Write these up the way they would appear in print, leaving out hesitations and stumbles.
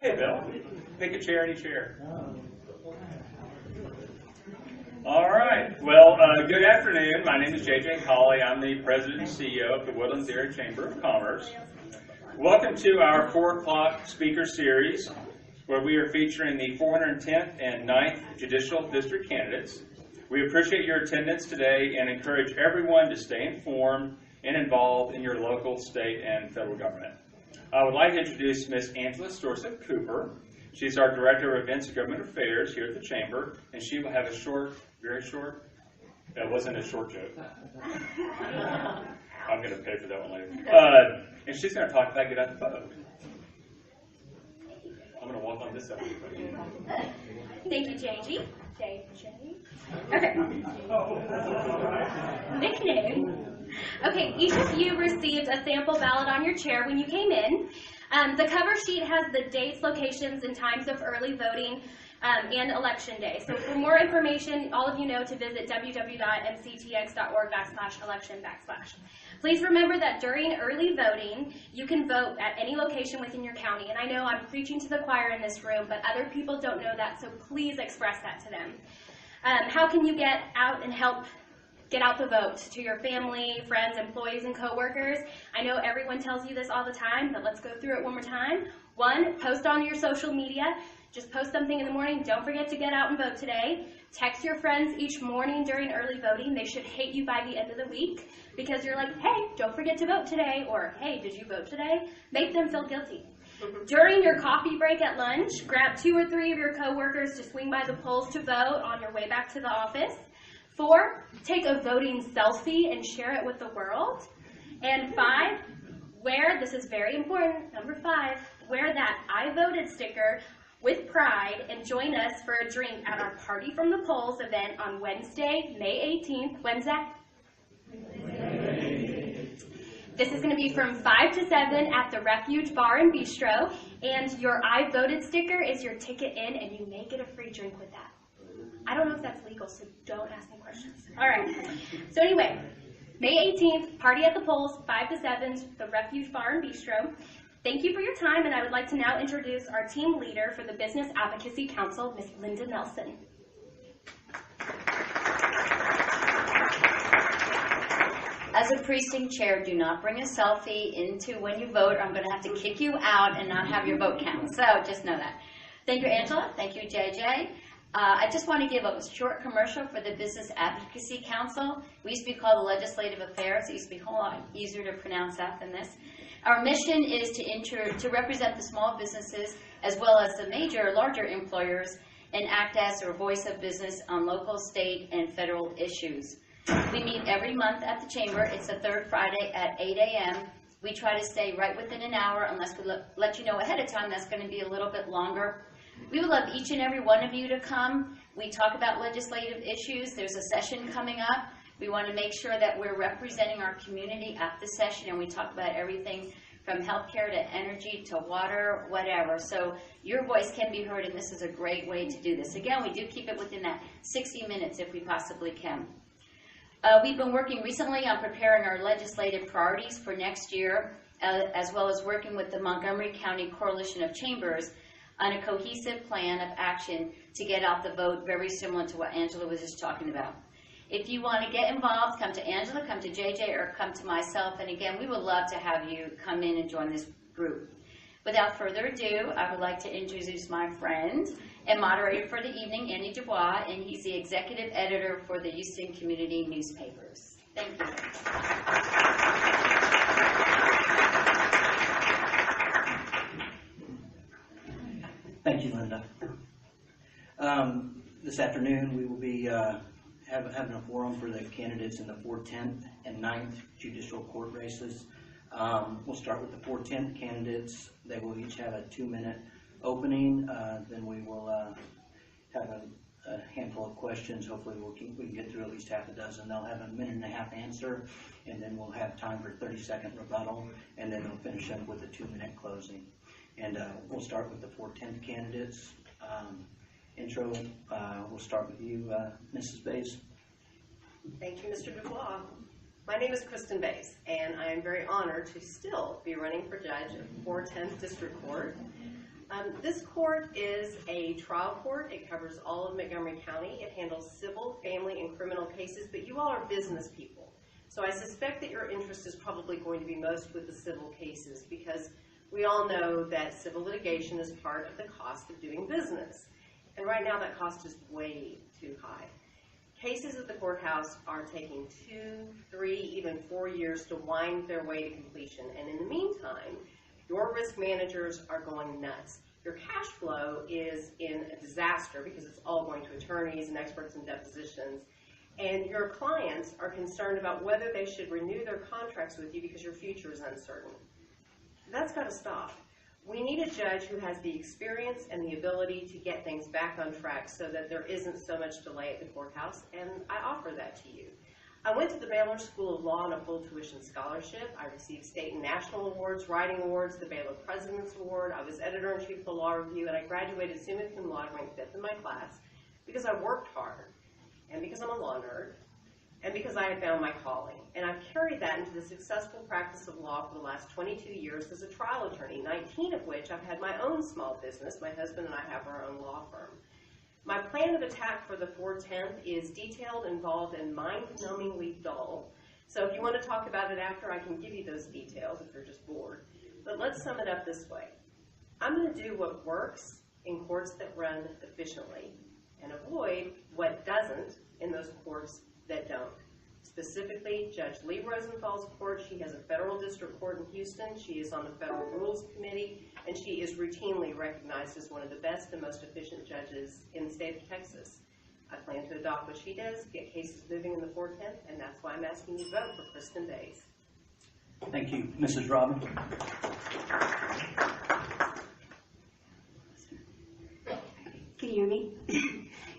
Hey, Bill. Pick a chair, any chair. All right. Well, good afternoon. My name is J.J. Hawley. I'm the President and CEO of the Woodlands Area Chamber of Commerce. Welcome to our 4 o'clock speaker series, where we are featuring the 410th and 9th Judicial District candidates. We appreciate your attendance today and encourage everyone to stay informed and involved in your local, state, and federal government. I would like to introduce Ms. Angela Storseth Cooper. She's our Director of Events and Government Affairs here at the Chamber, and she will have a short, very short, that wasn't a short joke. I'm going to pay for that one later. And she's going to talk about get out the vote. I'm going to walk on this side. Thank you, JG. Okay. Nickname. Okay, each of you received a sample ballot on your chair when you came in. The cover sheet has the dates, locations, and times of early voting and election day. So for more information, all of you know to visit www.mctx.org/election/. Please remember that during early voting, you can vote at any location within your county. And I know I'm preaching to the choir in this room, but other people don't know that, so please express that to them. How can you get out and help get out the vote to your family, friends, employees, and coworkers? I know everyone tells you this all the time, but let's go through it one more time. 1, post on your social media. Just post something in the morning. Don't forget to get out and vote today. Text your friends each morning during early voting. They should hate you by the end of the week because you're like, hey, don't forget to vote today, or hey, did you vote today? Make them feel guilty. During your coffee break at lunch, grab 2 or 3 of your coworkers to swing by the polls to vote on your way back to the office. 4, take a voting selfie and share it with the world. And 5, this is very important, number 5, wear that I voted sticker with pride and join us for a drink at our Party from the Polls event on Wednesday, May 18th. When's that? This is going to be from 5 to 7 at the Refuge Bar and Bistro, and your I voted sticker is your ticket in, and you may get a free drink with that. I don't know if that's legal, so don't ask me questions. All right. So anyway, May 18th, Party at the Polls, 5 to 7, the Refuge Bar and Bistro. Thank you for your time, and I would like to now introduce our team leader for the Business Advocacy Council, Ms. Linda Nelson. As a precinct chair, do not bring a selfie into when you vote, or I'm going to have to kick you out and not have your vote count. So just know that. Thank you, Angela. Thank you, JJ. I just want to give a short commercial for the Business Advocacy Council. We used to be called the Legislative Affairs. It used to be a whole lot easier to pronounce that than this. Our mission is to represent the small businesses as well as the larger employers and act as a voice of business on local, state, and federal issues. We meet every month at the Chamber. It's the 3rd Friday at 8 a.m. We try to stay right within an hour unless we let you know ahead of time that's going to be a little bit longer. We would love each and every one of you to come. We talk about legislative issues. There's a session coming up. We want to make sure that we're representing our community at the session, and we talk about everything from healthcare to energy to water, whatever. So your voice can be heard, and this is a great way to do this. Again, we do keep it within that 60 minutes if we possibly can. We've been working recently on preparing our legislative priorities for next year, as well as working with the Montgomery County Coalition of Chambers on a cohesive plan of action to get out the vote, very similar to what Angela was just talking about. If you want to get involved, come to Angela, come to JJ, or come to myself. And again, we would love to have you come in and join this group. Without further ado, I would like to introduce my friend and moderator for the evening, Andy Dubois, and he's the executive editor for the Houston Community Newspapers. Thank you. Thank you, Linda. This afternoon we will be having a forum for the candidates in the 410th and 9th judicial court races. We'll start with the 410th candidates. They will each have a 2-minute opening. Then we will have a handful of questions. Hopefully we can get through at least half a dozen. They'll have a 1.5 minute answer, and then we'll have time for 30-second rebuttal, and then we'll finish up with a 2-minute closing. And we'll start with the 410th candidates. Intro, we'll start with you, Mrs. Bays. Thank you, Mr. Dubois. My name is Kristin Bays, and I am very honored to still be running for judge of 410th District Court. This court is a trial court. It covers all of Montgomery County. It handles civil, family, and criminal cases, but you all are business people. So I suspect that your interest is probably going to be most with the civil cases, because we all know that civil litigation is part of the cost of doing business. And right now that cost is way too high. Cases at the courthouse are taking 2, 3, even 4 years to wind their way to completion. And in the meantime, your risk managers are going nuts. Your cash flow is in a disaster because it's all going to attorneys and experts in depositions. And your clients are concerned about whether they should renew their contracts with you because your future is uncertain. That's got to stop. We need a judge who has the experience and the ability to get things back on track so that there isn't so much delay at the courthouse, and I offer that to you. I went to the Baylor School of Law on a full tuition scholarship. I received state and national awards, writing awards, the Baylor President's Award. I was editor-in-chief of the Law Review, and I graduated summa cum laude, ranked 5th in my class, because I worked hard, and because I'm a law nerd, and because I had found my calling. And I've carried that into the successful practice of law for the last 22 years as a trial attorney, 19 of which I've had my own small business. My husband and I have our own law firm. My plan of attack for the 410th is detailed, involved, and mind-numbingly dull. So if you want to talk about it after, I can give you those details if you're just bored. But let's sum it up this way. I'm going to do what works in courts that run efficiently and avoid what doesn't in those courts that don't. Specifically, Judge Lee Rosenthal's court. She has a federal district court in Houston. She is on the Federal Rules Committee, and she is routinely recognized as one of the best and most efficient judges in the state of Texas. I plan to adopt what she does, get cases moving in the 410th, and that's why I'm asking you to vote for Kristin Bays. Thank you. Mrs. Robin? Can you hear me?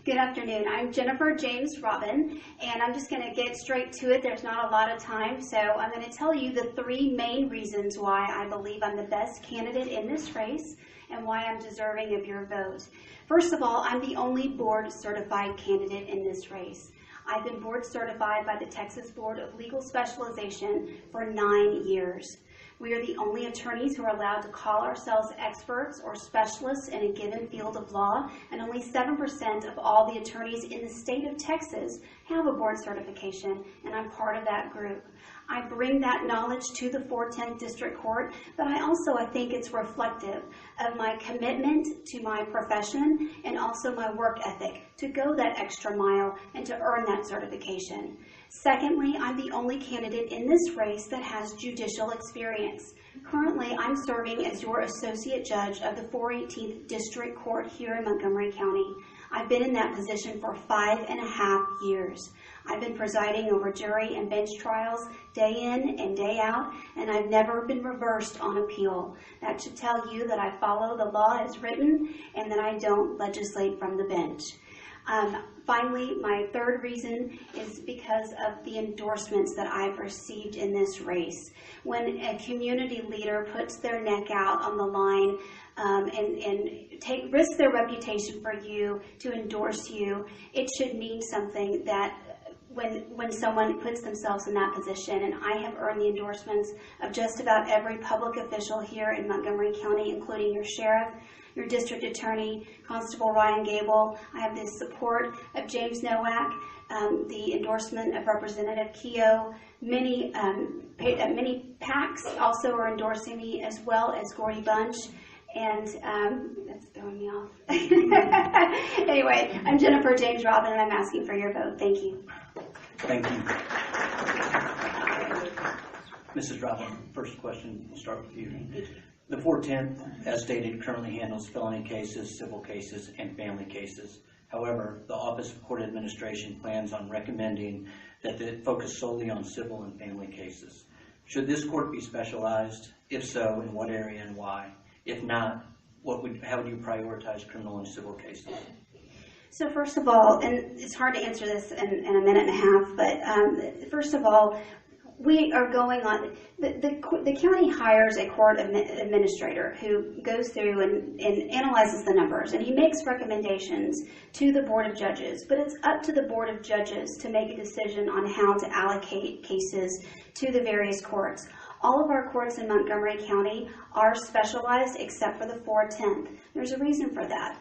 Good afternoon. I'm Jennifer James Robin, and I'm just going to get straight to it. There's not a lot of time, so I'm going to tell you the 3 main reasons why I believe I'm the best candidate in this race and why I'm deserving of your vote. First of all, I'm the only board-certified candidate in this race. I've been board-certified by the Texas Board of Legal Specialization for 9 years. We are the only attorneys who are allowed to call ourselves experts or specialists in a given field of law, and only 7% of all the attorneys in the state of Texas have a board certification, and I'm part of that group. I bring that knowledge to the 410th District Court, but I think it's reflective of my commitment to my profession and also my work ethic to go that extra mile and to earn that certification. Secondly, I'm the only candidate in this race that has judicial experience. Currently, I'm serving as your associate judge of the 418th District Court here in Montgomery County. I've been in that position for 5.5 years. I've been presiding over jury and bench trials day in and day out, and I've never been reversed on appeal. That should tell you that I follow the law as written and that I don't legislate from the bench. Finally, my third reason is because of the endorsements that I've received in this race. When a community leader puts their neck out on the line and risk their reputation for you to endorse you, it should mean something that when someone puts themselves in that position. And I have earned the endorsements of just about every public official here in Montgomery County, including your sheriff, your district attorney, Constable Ryan Gable. I have the support of James Nowak, the endorsement of Representative Keogh. Many PACs also are endorsing me, as well as Gordy Bunch. And that's throwing me off. Anyway, I'm Jennifer James Robin, and I'm asking for your vote. Thank you. Thank you. Mrs. Robin, first question, we'll start with you. The 410th, as stated, currently handles felony cases, civil cases, and family cases. However, the Office of Court Administration plans on recommending that it focus solely on civil and family cases. Should this court be specialized? If so, in what area and why? If not, how would you prioritize criminal and civil cases? So first of all, and it's hard to answer this in a minute and a half, but first of all, we are going on, the county hires a court administrator who goes through and analyzes the numbers, and he makes recommendations to the Board of Judges, but it's up to the Board of Judges to make a decision on how to allocate cases to the various courts. All of our courts in Montgomery County are specialized except for the 410th. There's a reason for that.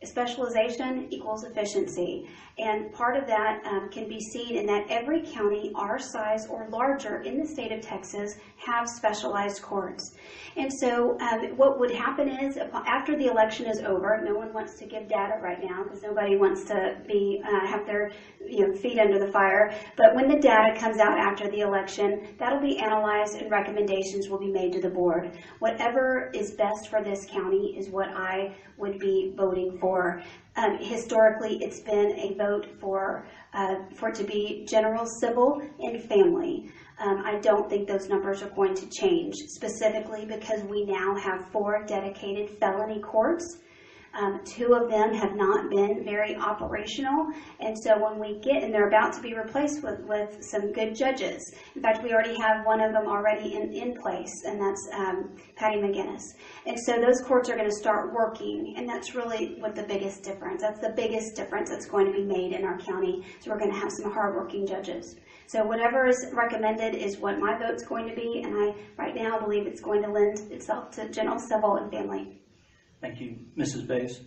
Specialization equals efficiency, and part of that can be seen in that every county our size or larger in the state of Texas have specialized courts. And so what would happen is after the election is over, no one wants to give data right now because nobody wants to be have their feet under the fire, but when the data comes out after the election, that'll be analyzed and recommendations will be made to the board. Whatever is best for this county is what I would be voting for. Historically, it's been a vote for it to be general, civil, and family. I don't think those numbers are going to change, specifically because we now have 4 dedicated felony courts. 2 of them have not been very operational, and so when we get, and they're about to be replaced with some good judges. In fact, we already have one of them already in place, and that's Patty McGinnis. And so those courts are going to start working, and that's really what the biggest difference. That's the biggest difference that's going to be made in our county. So we're going to have some hardworking judges. So whatever is recommended is what my vote's going to be, and I right now believe it's going to lend itself to general, civil, and family. Thank you. Mrs. Bays?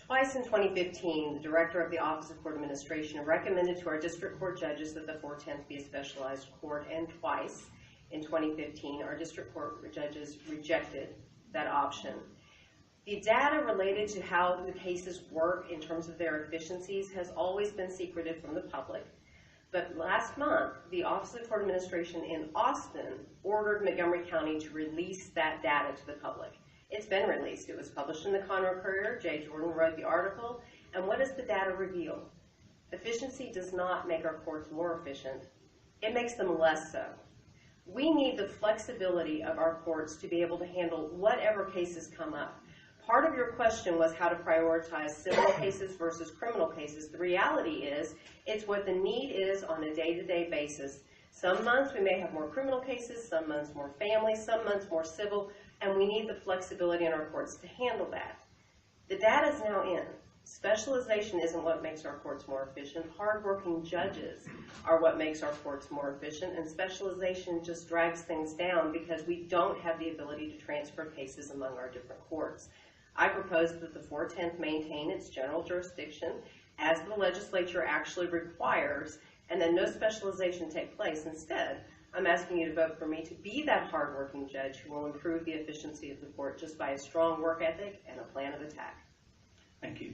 Twice in 2015, the Director of the Office of Court Administration recommended to our district court judges that the 410th be a specialized court, and twice in 2015, our district court judges rejected that option. The data related to how the cases work in terms of their efficiencies has always been secreted from the public. But last month, the Office of Court Administration in Austin ordered Montgomery County to release that data to the public. It's been released. It was published in the Conroe Courier. Jay Jordan wrote the article. And what does the data reveal? Efficiency does not make our courts more efficient. It makes them less so. We need the flexibility of our courts to be able to handle whatever cases come up. Part of your question was how to prioritize civil cases versus criminal cases. The reality is, it's what the need is on a day-to-day basis. Some months we may have more criminal cases, some months more family, some months more civil, and we need the flexibility in our courts to handle that. The data is now in. Specialization isn't what makes our courts more efficient. Hardworking judges are what makes our courts more efficient, and specialization just drags things down because we don't have the ability to transfer cases among our different courts. I propose that the 410th maintain its general jurisdiction as the legislature actually requires, and then no specialization take place. Instead, I'm asking you to vote for me to be that hardworking judge who will improve the efficiency of the court just by a strong work ethic and a plan of attack. Thank you.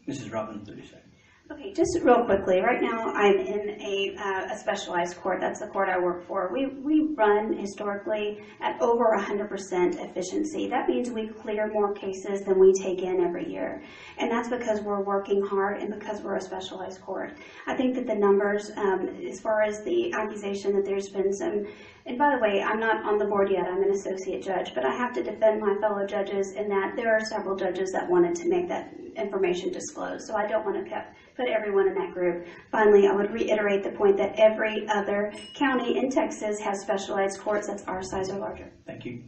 Mrs. Robin, 30 seconds. Okay, just real quickly, right now I'm in a specialized court. That's the court I work for. We run historically at over 100% efficiency. That means we clear more cases than we take in every year. And that's because we're working hard and because we're a specialized court. I think that the numbers, as far as the accusation that there's been some, and by the way, I'm not on the board yet, I'm an associate judge, but I have to defend my fellow judges in that there are several judges that wanted to make that information disclosed, so I don't want to put everyone in that group. Finally, I would reiterate the point that every other county in Texas has specialized courts that's our size or larger. Thank you.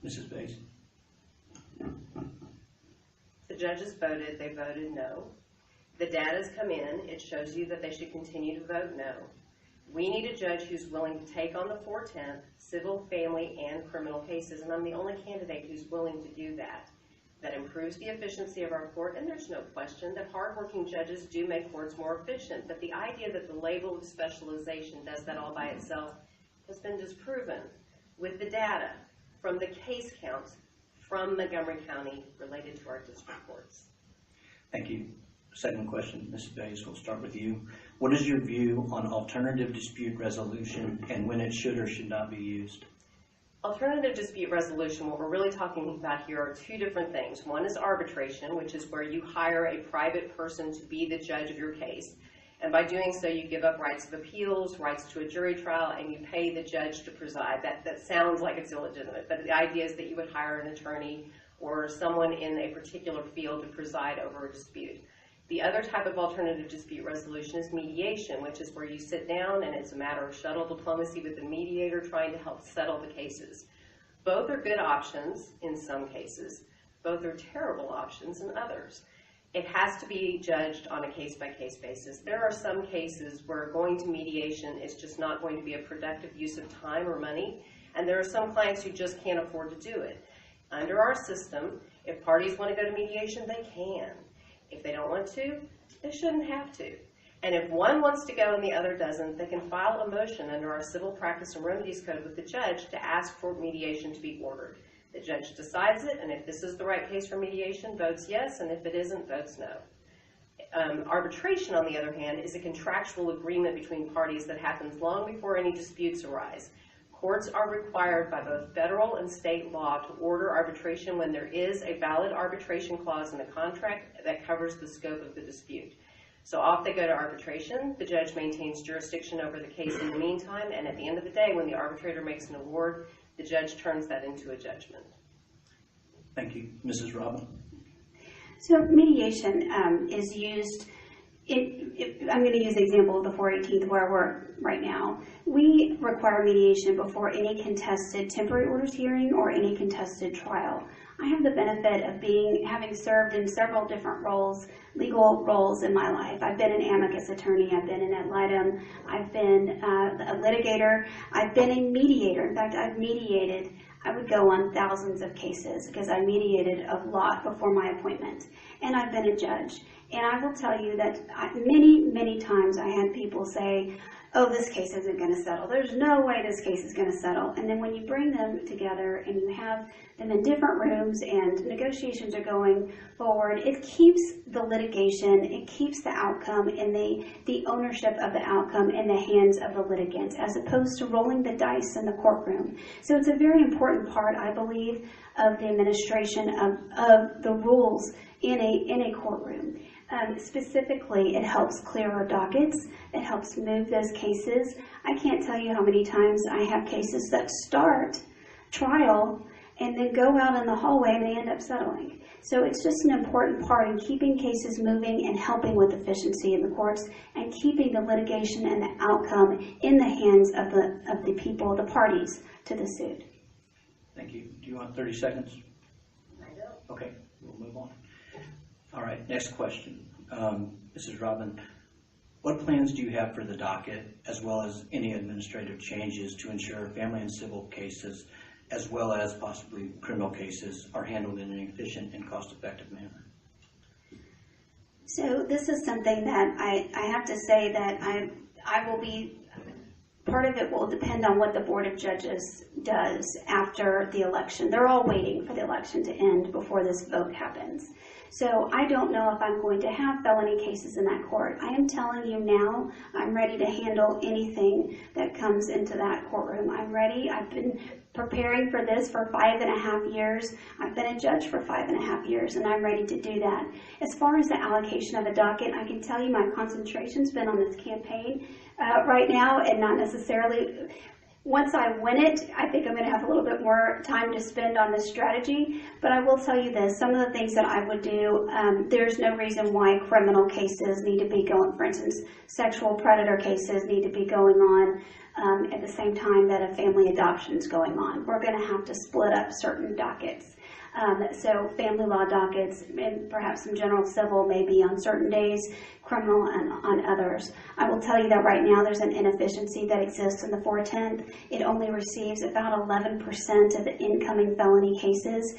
Mrs. Bays? The judges voted, they voted no. The data's come in, it shows you that they should continue to vote no. We need a judge who's willing to take on the 410th, civil, family, and criminal cases, and I'm the only candidate who's willing to do that. That improves the efficiency of our court, and there's no question that hardworking judges do make courts more efficient, but the idea that the label of specialization does that all by itself has been disproven with the data from the case counts from Montgomery County related to our district courts. Thank you. Second question, Mrs. Bays, we'll start with you. What is your view on alternative dispute resolution and when it should or should not be used? Alternative dispute resolution, what we're really talking about here are 2 different things. One is arbitration, which is where you hire a private person to be the judge of your case. And by doing so, you give up rights of appeals, rights to a jury trial, and you pay the judge to preside. That sounds like it's illegitimate, but the idea is that you would hire an attorney or someone in a particular field to preside over a dispute. The other type of alternative dispute resolution is mediation, which is where you sit down and it's a matter of shuttle diplomacy with the mediator trying to help settle the cases. Both are good options in some cases. Both are terrible options in others. It has to be judged on a case-by-case basis. There are some cases where going to mediation is just not going to be a productive use of time or money, and there are some clients who just can't afford to do it. Under our system, if parties want to go to mediation, they can. If they don't want to, they shouldn't have to. And if one wants to go and the other doesn't, they can file a motion under our Civil Practice and Remedies Code with the judge to ask for mediation to be ordered. The judge decides it, and if this is the right case for mediation, votes yes, and if it isn't, votes no. Arbitration, on the other hand, is a contractual agreement between parties that happens long before any disputes arise. Courts are required by both federal and state law to order arbitration when there is a valid arbitration clause in the contract that covers the scope of the dispute. So off they go to arbitration. The judge maintains jurisdiction over the case in the meantime, and at the end of the day, when the arbitrator makes an award, the judge turns that into a judgment. Thank you. Mrs. Robin? So mediation is used, I'm going to use the example of the 418th where I work right now. We require mediation before any contested temporary orders hearing or any contested trial. I have the benefit of having served in several different roles, legal roles in my life. I've been an amicus attorney, I've been an ad litem, I've been a litigator, I've been a mediator. In fact, I've mediated, I would go on thousands of cases because I mediated a lot before my appointment. And I've been a judge. And I will tell you that many times I had people say, oh, this case isn't going to settle. There's no way this case is going to settle. And then when you bring them together and you have them in different rooms and negotiations are going forward, it keeps the litigation, it keeps the outcome and the ownership of the outcome in the hands of the litigants as opposed to rolling the dice in the courtroom. So it's a very important part, I believe, of the administration of the rules in a courtroom. Specifically, it helps clear our dockets. It helps move those cases. I can't tell you how many times I have cases that start trial and then go out in the hallway and they end up settling. So it's just an important part in keeping cases moving and helping with efficiency in the courts and keeping the litigation and the outcome in the hands of the people, the parties to the suit. Thank you. Do you want 30 seconds? I don't. Okay, we'll move on. All right, next question. Mrs. Robin, what plans do you have for the docket as well as any administrative changes to ensure family and civil cases as well as possibly criminal cases are handled in an efficient and cost-effective manner? So this is something that I have to say that I will be, part of it will depend on what the Board of Judges does after the election. They're all waiting for the election to end before this vote happens. So I don't know if I'm going to have felony cases in that court. I am telling you now, I'm ready to handle anything that comes into that courtroom. I'm ready. I've been preparing for this for 5.5 years. I've been a judge for 5.5 years, and I'm ready to do that. As far as the allocation of a docket, I can tell you my concentration's been on this campaign right now, and not necessarily. Once I win it, I think I'm going to have a little bit more time to spend on this strategy. But I will tell you this, some of the things that I would do, there's no reason why criminal cases need to be going, for instance, sexual predator cases need to be going on at the same time that a family adoption is going on. We're going to have to split up certain dockets. So family law dockets and perhaps some general civil maybe on certain days, criminal on others. I will tell you that right now there's an inefficiency that exists in the 410th. It only receives about 11% of the incoming felony cases,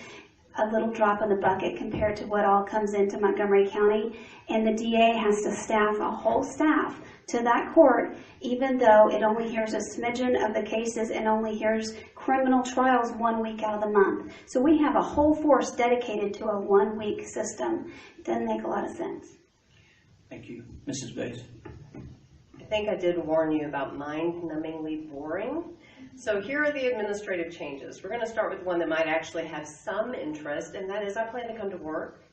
a little drop in the bucket compared to what all comes into Montgomery County. And the DA has to staff a whole staff to that court, even though it only hears a smidgen of the cases and only hears criminal trials 1 week out of the month. So we have a whole force dedicated to a 1 week system. It doesn't make a lot of sense. Thank you. Mrs. Bays? I think I did warn you about mind-numbingly boring. So here are the administrative changes. We're going to start with one that might actually have some interest, and that is I plan to come to work.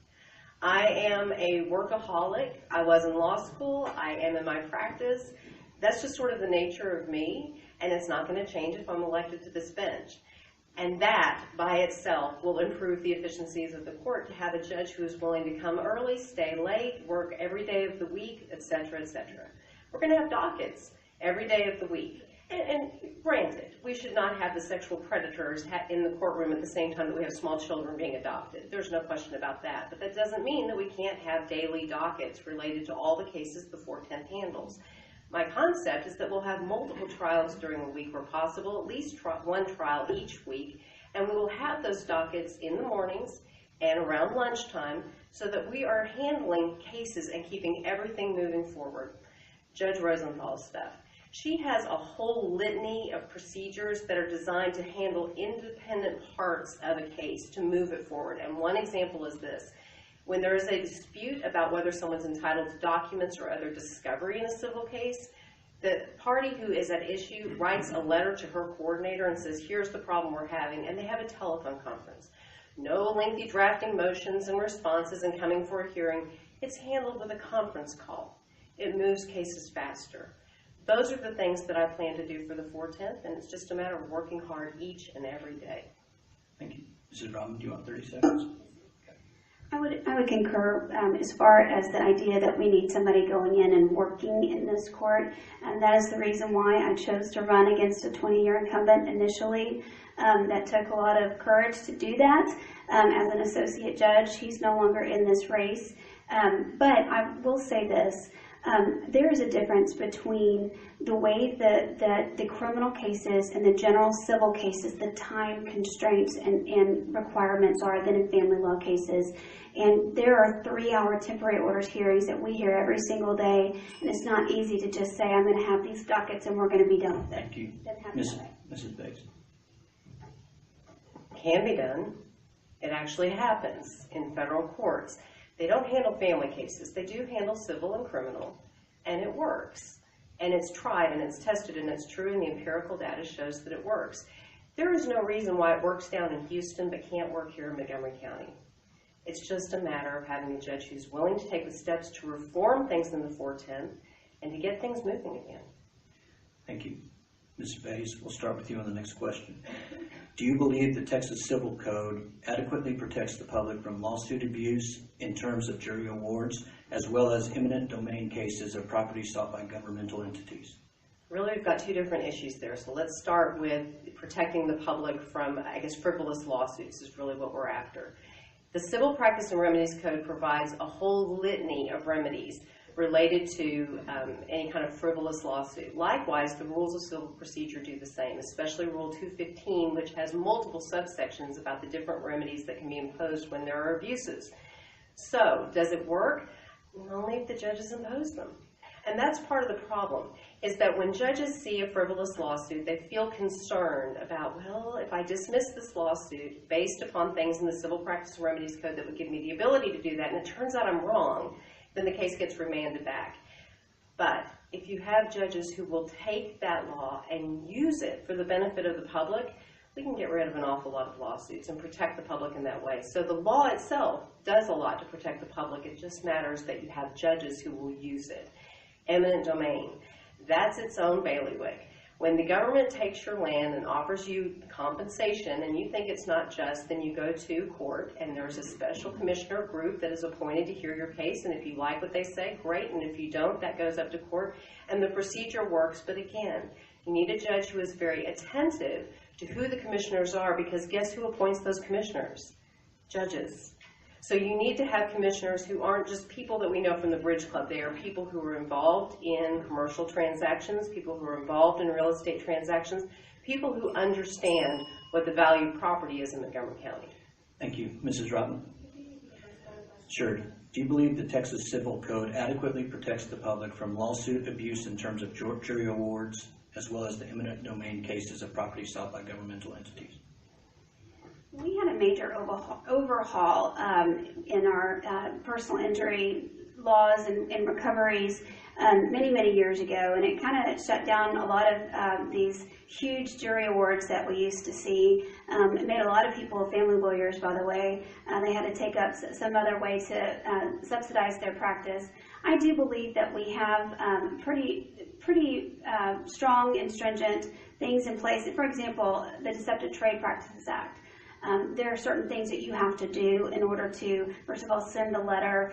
I am a workaholic. I was in law school. I am in my practice. That's just sort of the nature of me, and it's not going to change if I'm elected to this bench. And that, by itself, will improve the efficiencies of the court to have a judge who is willing to come early, stay late, work every day of the week, etc., etc. We're going to have dockets every day of the week. And granted, we should not have the sexual predators in the courtroom at the same time that we have small children being adopted. There's no question about that. But that doesn't mean that we can't have daily dockets related to all the cases the 410th handles. My concept is that we'll have multiple trials during a week where possible, at least one trial each week, and we will have those dockets in the mornings and around lunchtime so that we are handling cases and keeping everything moving forward. Judge Rosenthal's stuff. She has a whole litany of procedures that are designed to handle independent parts of a case to move it forward. And one example is this. When there is a dispute about whether someone's entitled to documents or other discovery in a civil case, the party who is at issue writes a letter to her coordinator and says, here's the problem we're having, and they have a telephone conference. No lengthy drafting motions and responses and coming for a hearing. It's handled with a conference call. It moves cases faster. Those are the things that I plan to do for the 410th, and it's just a matter of working hard each and every day. Thank you. Mrs. Robin, do you want 30 seconds? I would concur as far as the idea that we need somebody going in and working in this court, and that is the reason why I chose to run against a 20-year incumbent initially. That took a lot of courage to do that. As an associate judge, he's no longer in this race. But I will say this. There is a difference between the way that the criminal cases and the general civil cases, the time constraints and requirements are than in family law cases. And there are 3-hour temporary orders hearings that we hear every single day, and it's not easy to just say, I'm going to have these dockets and we're going to be done with it. Thank you. Mrs. Bays. Can be done. It actually happens in federal courts. They don't handle family cases. They do handle civil and criminal, and it works. And it's tried, and it's tested, and it's true, and the empirical data shows that it works. There is no reason why it works down in Houston but can't work here in Montgomery County. It's just a matter of having a judge who's willing to take the steps to reform things in the 410 and to get things moving again. Thank you. Ms. Bays, we'll start with you on the next question. Do you believe the Texas Civil Code adequately protects the public from lawsuit abuse in terms of jury awards, as well as eminent domain cases of property sought by governmental entities? Really, we've got two different issues there. So let's start with protecting the public from, frivolous lawsuits is really what we're after. The Civil Practice and Remedies Code provides a whole litany of remedies related to any kind of frivolous lawsuit. Likewise, the Rules of Civil Procedure do the same, especially Rule 215, which has multiple subsections about the different remedies that can be imposed when there are abuses. So, does it work? Only if the judges impose them. And that's part of the problem, is that when judges see a frivolous lawsuit, they feel concerned about, well, if I dismiss this lawsuit based upon things in the Civil Practice and Remedies Code that would give me the ability to do that, and it turns out I'm wrong, then the case gets remanded back. But if you have judges who will take that law and use it for the benefit of the public, we can get rid of an awful lot of lawsuits and protect the public in that way. So the law itself does a lot to protect the public. It just matters that you have judges who will use it. Eminent domain, that's its own bailiwick. When the government takes your land and offers you compensation and you think it's not just, then you go to court and there's a special commissioner group that is appointed to hear your case, and if you like what they say, great, and if you don't, that goes up to court and the procedure works. But again, you need a judge who is very attentive to who the commissioners are, because guess who appoints those commissioners? Judges. So you need to have commissioners who aren't just people that we know from the Bridge Club. They are people who are involved in commercial transactions, people who are involved in real estate transactions, people who understand what the value of property is in Montgomery County. Thank you. Mrs. Robin? Sure. Do you believe the Texas Civil Code adequately protects the public from lawsuit abuse in terms of jury awards, as well as the eminent domain cases of property sought by governmental entities? We had a major overhaul in our personal injury laws and recoveries many years ago, and it kind of shut down a lot of these huge jury awards that we used to see. It made a lot of people family lawyers, by the way. They had to take up some other way to subsidize their practice. I do believe that we have pretty strong and stringent things in place. For example, the Deceptive Trade Practices Act. there are certain things that you have to do in order to, first of all, send the letter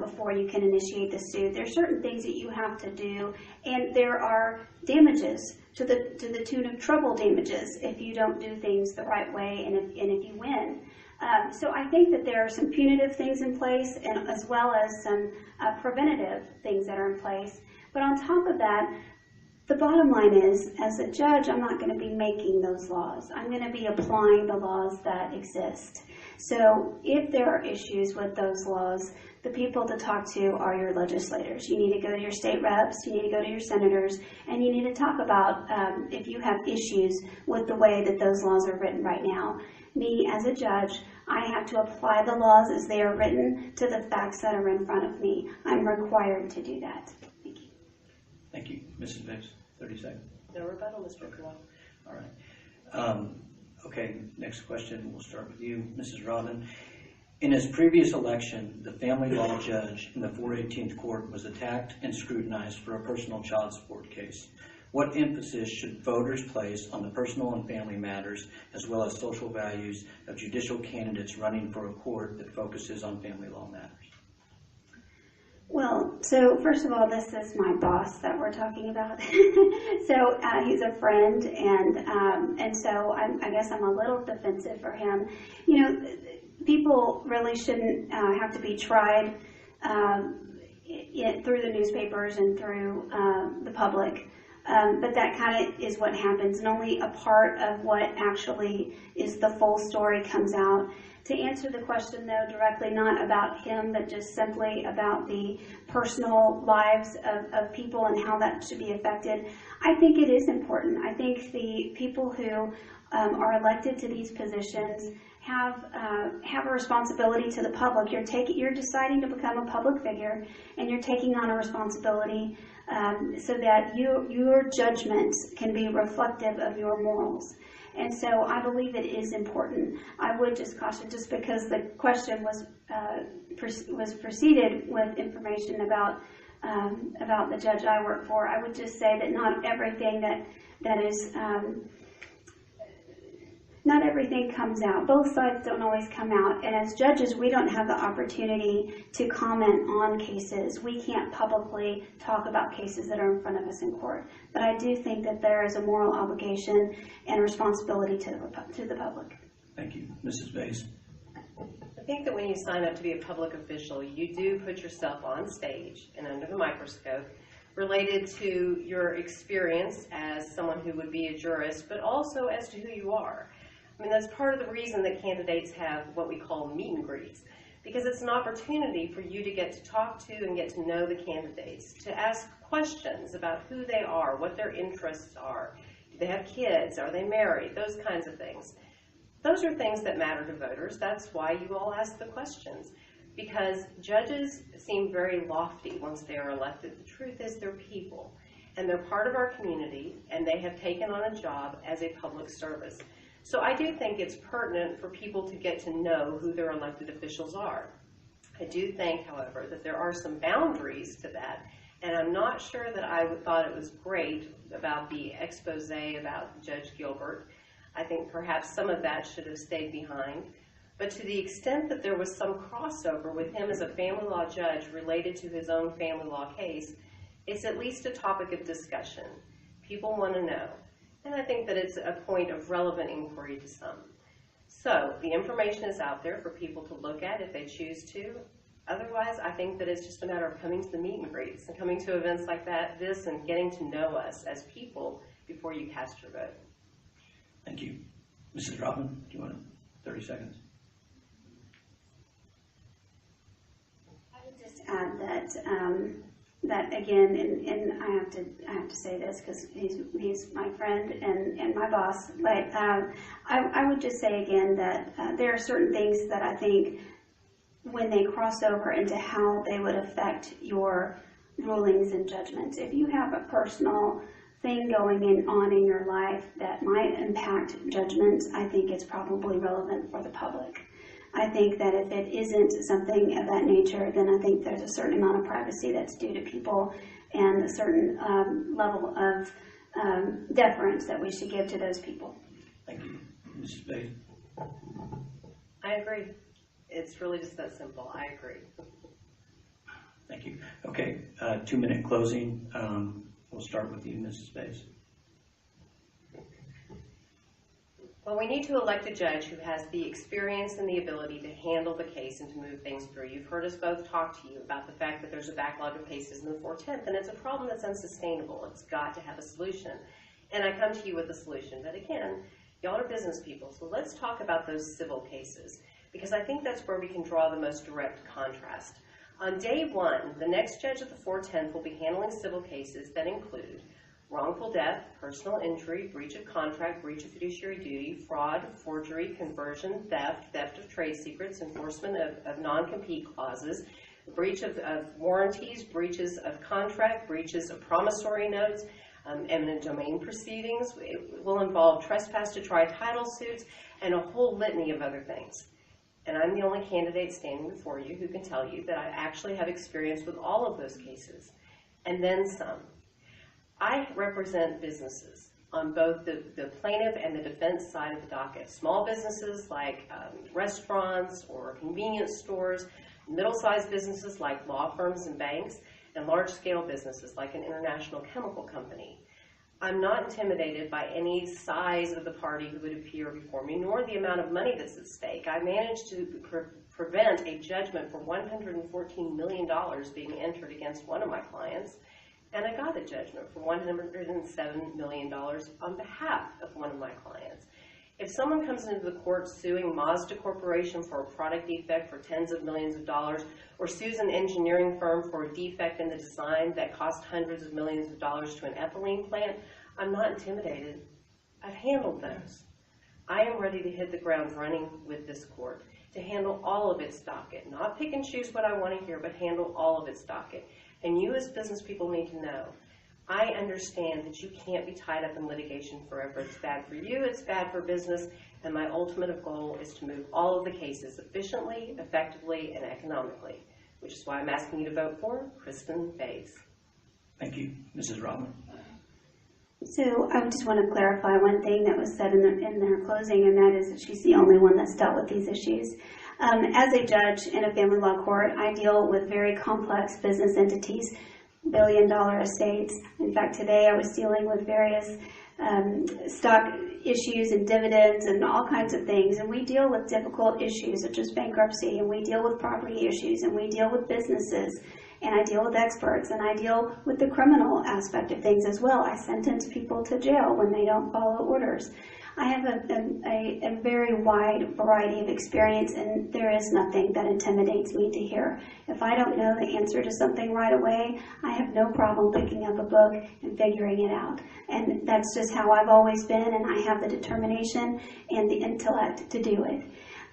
before you can initiate the suit. There are certain things that you have to do, and there are damages to the tune of treble damages if you don't do things the right way and if you win. So I think that there are some punitive things in place, and as well as some preventative things that are in place. But on top of that, the bottom line is, as a judge, I'm not going to be making those laws. I'm going to be applying the laws that exist. So if there are issues with those laws, the people to talk to are your legislators. You need to go to your state reps, you need to go to your senators, and you need to talk about if you have issues with the way that those laws are written right now. Me, as a judge, I have to apply the laws as they are written to the facts that are in front of me. I'm required to do that. Thank you. Thank you. Mrs. Bays, 30 seconds. No rebuttal, Mr. Kowal. All right. Okay, next question. We'll start with you, Mrs. Robin. In his previous election, the family law judge in the 418th Court was attacked and scrutinized for a personal child support case. What emphasis should voters place on the personal and family matters, as well as social values of judicial candidates running for a court that focuses on family law matters? Well, so first of all, this is my boss that we're talking about. So he's a friend, and so I guess I'm a little defensive for him. You know, people really shouldn't have to be tried through the newspapers and through the public. But that kind of is what happens, and only a part of what actually is the full story comes out. To answer the question, though, directly, not about him, but just simply about the personal lives of people and how that should be affected, I think it is important. I think the people who are elected to these positions have a responsibility to the public. You're deciding to become a public figure, and you're taking on a responsibility so that your judgments can be reflective of your morals. And so I believe it is important. I would just caution, just because the question was preceded with information about the judge I work for, I would just say that not everything not everything comes out. Both sides don't always come out. And as judges, we don't have the opportunity to comment on cases. We can't publicly talk about cases that are in front of us in court. But I do think that there is a moral obligation and responsibility to the public. Thank you. Mrs. Bays. I think that when you sign up to be a public official, you do put yourself on stage and under the microscope related to your experience as someone who would be a jurist, but also as to who you are. I mean, that's part of the reason that candidates have what we call meet and greets, because it's an opportunity for you to get to talk to and get to know the candidates, to ask questions about who they are, what their interests are. Do they have kids? Are they married? Those kinds of things. Those are things that matter to voters. That's why you all ask the questions, because judges seem very lofty once they are elected. The truth is they're people, and they're part of our community, and they have taken on a job as a public service. So I do think it's pertinent for people to get to know who their elected officials are. I do think, however, that there are some boundaries to that, and I'm not sure that I thought it was great about the expose about Judge Gilbert. I think perhaps some of that should have stayed behind. But to the extent that there was some crossover with him as a family law judge related to his own family law case, it's at least a topic of discussion. People want to know. And I think that it's a point of relevant inquiry to some. So the information is out there for people to look at if they choose to. Otherwise, I think that it's just a matter of coming to the meet and greets and coming to events like this and getting to know us as people before you cast your vote. Thank you. Mrs. Robin, do you want 30 seconds? I would just add that again, and I have to say this because he's my friend and my boss. But I would just say again that there are certain things that I think when they cross over into how they would affect your rulings and judgments. If you have a personal thing going on in your life that might impact judgments, I think it's probably relevant for the public. I think that if it isn't something of that nature, then I think there's a certain amount of privacy that's due to people and a certain level of deference that we should give to those people. Thank you. Mrs. Bays. agree. It's really just that simple. I agree. Thank you. Okay, 2-minute closing. We'll start with you, Mrs. Bays. Well, we need to elect a judge who has the experience and the ability to handle the case and to move things through. You've heard us both talk to you about the fact that there's a backlog of cases in the 410th, and it's a problem that's unsustainable. It's got to have a solution. And I come to you with a solution. But again, y'all are business people, so let's talk about those civil cases, because I think that's where we can draw the most direct contrast. On day one, the next judge of the 410th will be handling civil cases that include wrongful death, personal injury, breach of contract, breach of fiduciary duty, fraud, forgery, conversion, theft, theft of trade secrets, enforcement of non-compete clauses, breach of warranties, breaches of contract, breaches of promissory notes, eminent domain proceedings. It will involve trespass to try title suits and a whole litany of other things. And I'm the only candidate standing before you who can tell you that I actually have experience with all of those cases, and then some. I represent businesses on both the plaintiff and the defense side of the docket. Small businesses like restaurants or convenience stores, middle-sized businesses like law firms and banks, and large-scale businesses like an international chemical company. I'm not intimidated by any size of the party who would appear before me, nor the amount of money that's at stake. I managed to prevent a judgment for $114 million being entered against one of my clients, and I got a judgment for $107 million on behalf of one of my clients. If someone comes into the court suing Mazda Corporation for a product defect for tens of millions of dollars, or sues an engineering firm for a defect in the design that cost hundreds of millions of dollars to an ethylene plant, I'm not intimidated. I've handled those. I am ready to hit the ground running with this court, to handle all of its docket, not pick and choose what I want to hear, but handle all of its docket. And you as business people need to know, I understand that you can't be tied up in litigation forever. It's bad for you, it's bad for business, and my ultimate goal is to move all of the cases efficiently, effectively, and economically, which is why I'm asking you to vote for Kristin Bays. Thank you. Mrs. Robin. So I just want to clarify one thing that was said in their closing, and that is that she's the only one that's dealt with these issues. As a judge in a family law court, I deal with very complex business entities, billion-dollar estates. In fact, today I was dealing with various stock issues and dividends and all kinds of things, and we deal with difficult issues such as bankruptcy, and we deal with property issues, and we deal with businesses, and I deal with experts, and I deal with the criminal aspect of things as well. I sentence people to jail when they don't follow orders. I have a very wide variety of experience, and there is nothing that intimidates me to hear. If I don't know the answer to something right away, I have no problem picking up a book and figuring it out. And that's just how I've always been, and I have the determination and the intellect to do it.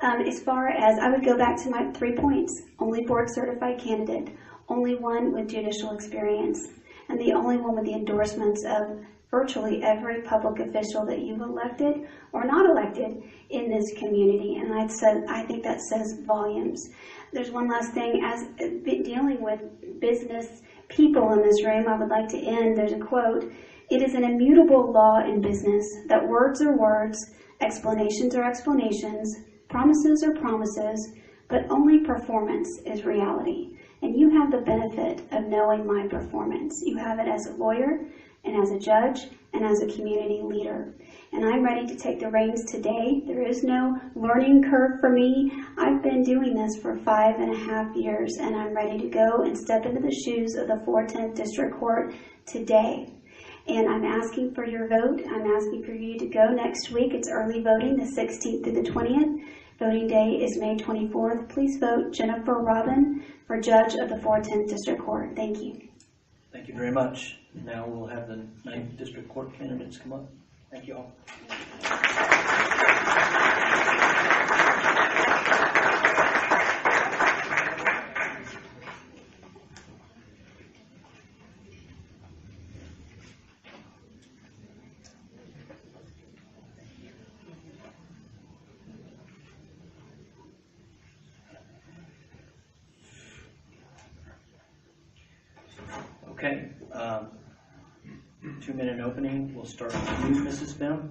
As far as, I would go back to my 3 points. Only board-certified candidate, only one with judicial experience, and the only one with the endorsements of virtually every public official that you've elected or not elected in this community. And I think that says volumes. There's one last thing. As dealing with business people in this room, I would like to end. There's a quote. It is an immutable law in business that words are words, explanations are explanations, promises are promises, but only performance is reality. And you have the benefit of knowing my performance. You have it as a lawyer, and as a judge, and as a community leader. And I'm ready to take the reins today. There is no learning curve for me. I've been doing this for 5.5 years, and I'm ready to go and step into the shoes of the 410th District Court today. And I'm asking for your vote. I'm asking for you to go next week. It's early voting, the 16th through the 20th. Voting day is May 24th. Please vote Jennifer Robin for Judge of the 410th District Court. Thank you. Thank you very much. Now we'll have the 9th District Court candidates come up. Thank you all. Okay, 2-minute opening. We'll start with you, Mrs. Bihm.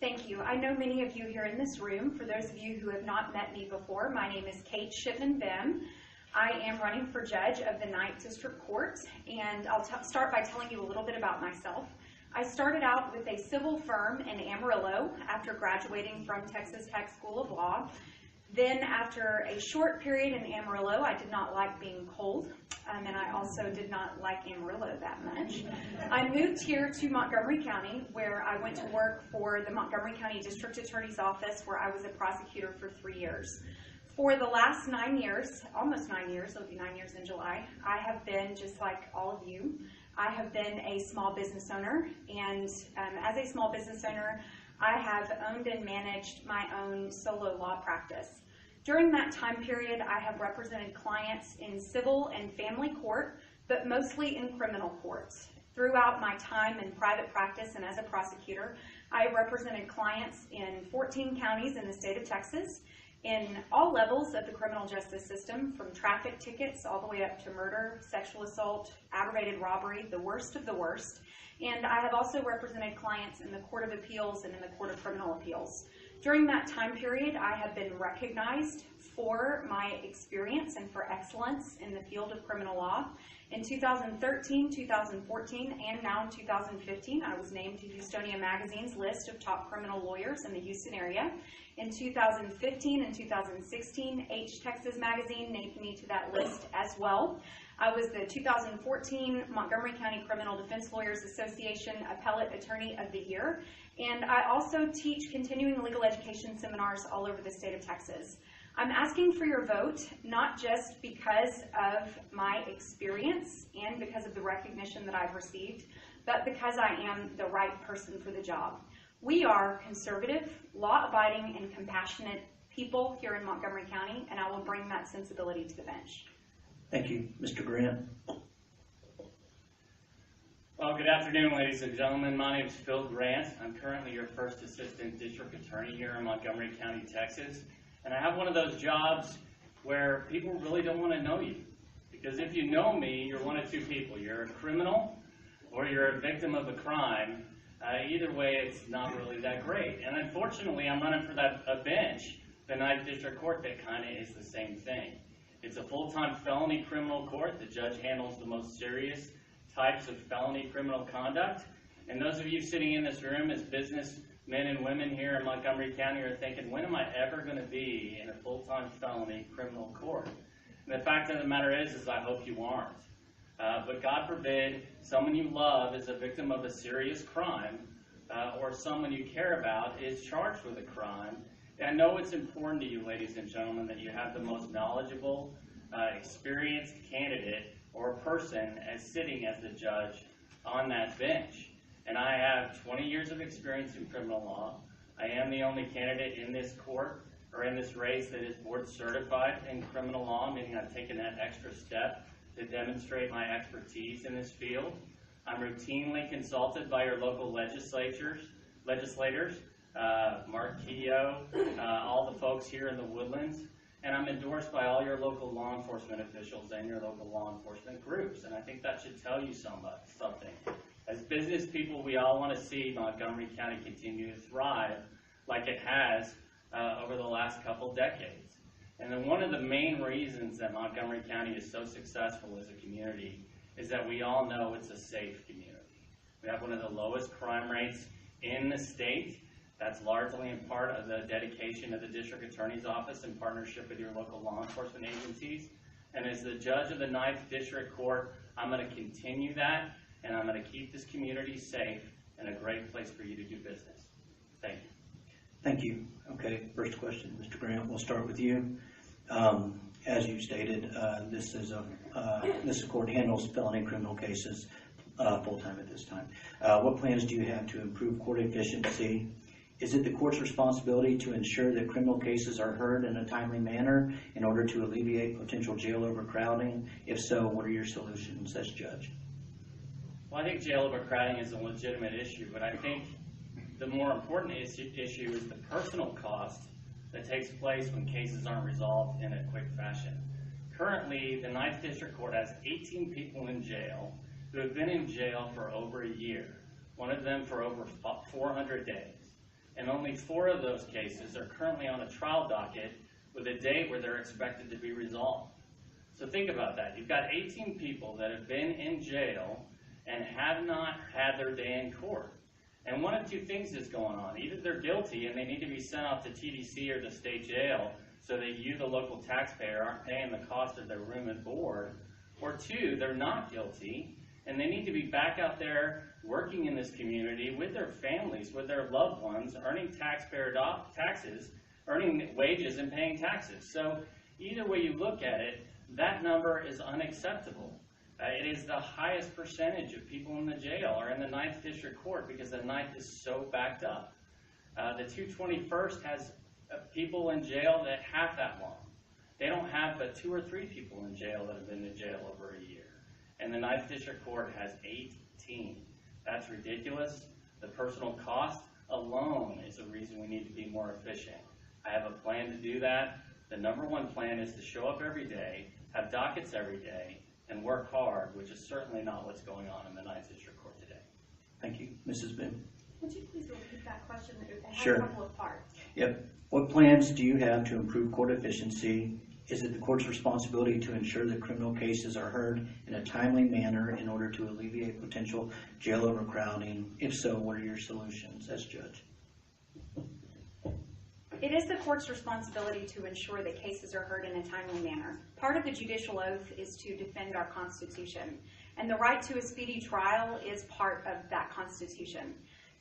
Thank you. I know many of you here in this room. For those of you who have not met me before, my name is Shipman Bihm. I am running for judge of the 9th District Court, and I'll start by telling you a little bit about myself. I started out with a civil firm in Amarillo after graduating from Texas Tech School of Law. Then after a short period in Amarillo, I did not like being cold, and I also did not like Amarillo that much. I moved here to Montgomery County, where I went to work for the Montgomery County District Attorney's Office, where I was a prosecutor for 3 years. For the last 9 years, almost 9 years, it'll be 9 years in July, I have been, just like all of you, I have been a small business owner, and as a small business owner, I have owned and managed my own solo law practice. During that time period, I have represented clients in civil and family court, but mostly in criminal courts. Throughout my time in private practice and as a prosecutor, I have represented clients in 14 counties in the state of Texas, in all levels of the criminal justice system, from traffic tickets all the way up to murder, sexual assault, aggravated robbery, the worst of the worst. And I have also represented clients in the Court of Appeals and in the Court of Criminal Appeals. During that time period, I have been recognized for my experience and for excellence in the field of criminal law. In 2013, 2014, and now in 2015, I was named to Houstonia Magazine's list of top criminal lawyers in the Houston area. In 2015 and 2016, H Texas Magazine named me to that list as well. I was the 2014 Montgomery County Criminal Defense Lawyers Association Appellate Attorney of the Year, and I also teach continuing legal education seminars all over the state of Texas. I'm asking for your vote, not just because of my experience and because of the recognition that I've received, but because I am the right person for the job. We are conservative, law-abiding, and compassionate people here in Montgomery County, and I will bring that sensibility to the bench. Thank you. Mr. Grant. Well, good afternoon, ladies and gentlemen. My name is Phil Grant. I'm currently your first assistant district attorney here in Montgomery County, Texas. And I have one of those jobs where people really don't want to know you. Because if you know me, you're one of two people. You're a criminal or you're a victim of a crime. Either way, it's not really that great. And unfortunately, I'm running for a bench, the 9th District Court, that kind of is the same thing. It's a full-time felony criminal court. The judge handles the most serious types of felony criminal conduct. And those of you sitting in this room as businessmen and women here in Montgomery County are thinking, when am I ever going to be in a full-time felony criminal court? And the fact of the matter is I hope you aren't. But God forbid someone you love is a victim of a serious crime or someone you care about is charged with a crime. And I know it's important to you, ladies and gentlemen, that you have the most knowledgeable, experienced candidate or person as sitting as the judge on that bench. And I have 20 years of experience in criminal law. I am the only candidate in this court or in this race that is board certified in criminal law, meaning I've taken that extra step to demonstrate my expertise in this field. I'm routinely consulted by your local legislators, Mark Keogh, all the folks here in the Woodlands, and I'm endorsed by all your local law enforcement officials and your local law enforcement groups, and I think that should tell you something. As business people, we all want to see Montgomery County continue to thrive like it has over the last couple decades. And then one of the main reasons that Montgomery County is so successful as a community is that we all know it's a safe community. We have one of the lowest crime rates in the state. That's largely in part of the dedication of the District Attorney's Office in partnership with your local law enforcement agencies. And as the judge of the 9th District Court, I'm going to continue that, and I'm going to keep this community safe and a great place for you to do business. Thank you. Thank you. Okay, first question, Mr. Grant, we'll start with you. As you stated, this court handles felony criminal cases full-time at this time. What plans do you have to improve court efficiency? Is it the court's responsibility to ensure that criminal cases are heard in a timely manner in order to alleviate potential jail overcrowding? If so, what are your solutions as judge? Well, I think jail overcrowding is a legitimate issue, but I think the more important issue is the personal cost that takes place when cases aren't resolved in a quick fashion. Currently, the 9th District Court has 18 people in jail who have been in jail for over a year, one of them for over 400 days. and only 4 of those cases are currently on a trial docket with a date where they're expected to be resolved. So think about that. You've got 18 people that have been in jail and have not had their day in court. And one of 2 things is going on. Either they're guilty and they need to be sent off to TDC or the state jail so that you, the local taxpayer, aren't paying the cost of their room and board, or 2, they're not guilty and they need to be back out there working in this community with their families, with their loved ones, earning taxpayer taxes, earning wages and paying taxes. So either way you look at it, that number is unacceptable. It is the highest percentage of people in the jail are in the 9th District Court because the 9th is so backed up. The 221st has people in jail that half that long. They don't have but 2 or 3 people in jail that have been in jail over a year. And the 9th District Court has 18. That's ridiculous. The personal cost alone is a reason we need to be more efficient. I have a plan to do that. The number 1 plan is to show up every day, have dockets every day, and work hard, which is certainly not what's going on in the 9th District Court today. Thank you. Mrs. Bihm? Would you please repeat that question? It has Sure. a couple of parts. Yep. What plans do you have to improve court efficiency? Is it the court's responsibility to ensure that criminal cases are heard in a timely manner in order to alleviate potential jail overcrowding? If so, what are your solutions as judge? It is the court's responsibility to ensure that cases are heard in a timely manner. Part of the judicial oath is to defend our Constitution, and the right to a speedy trial is part of that Constitution.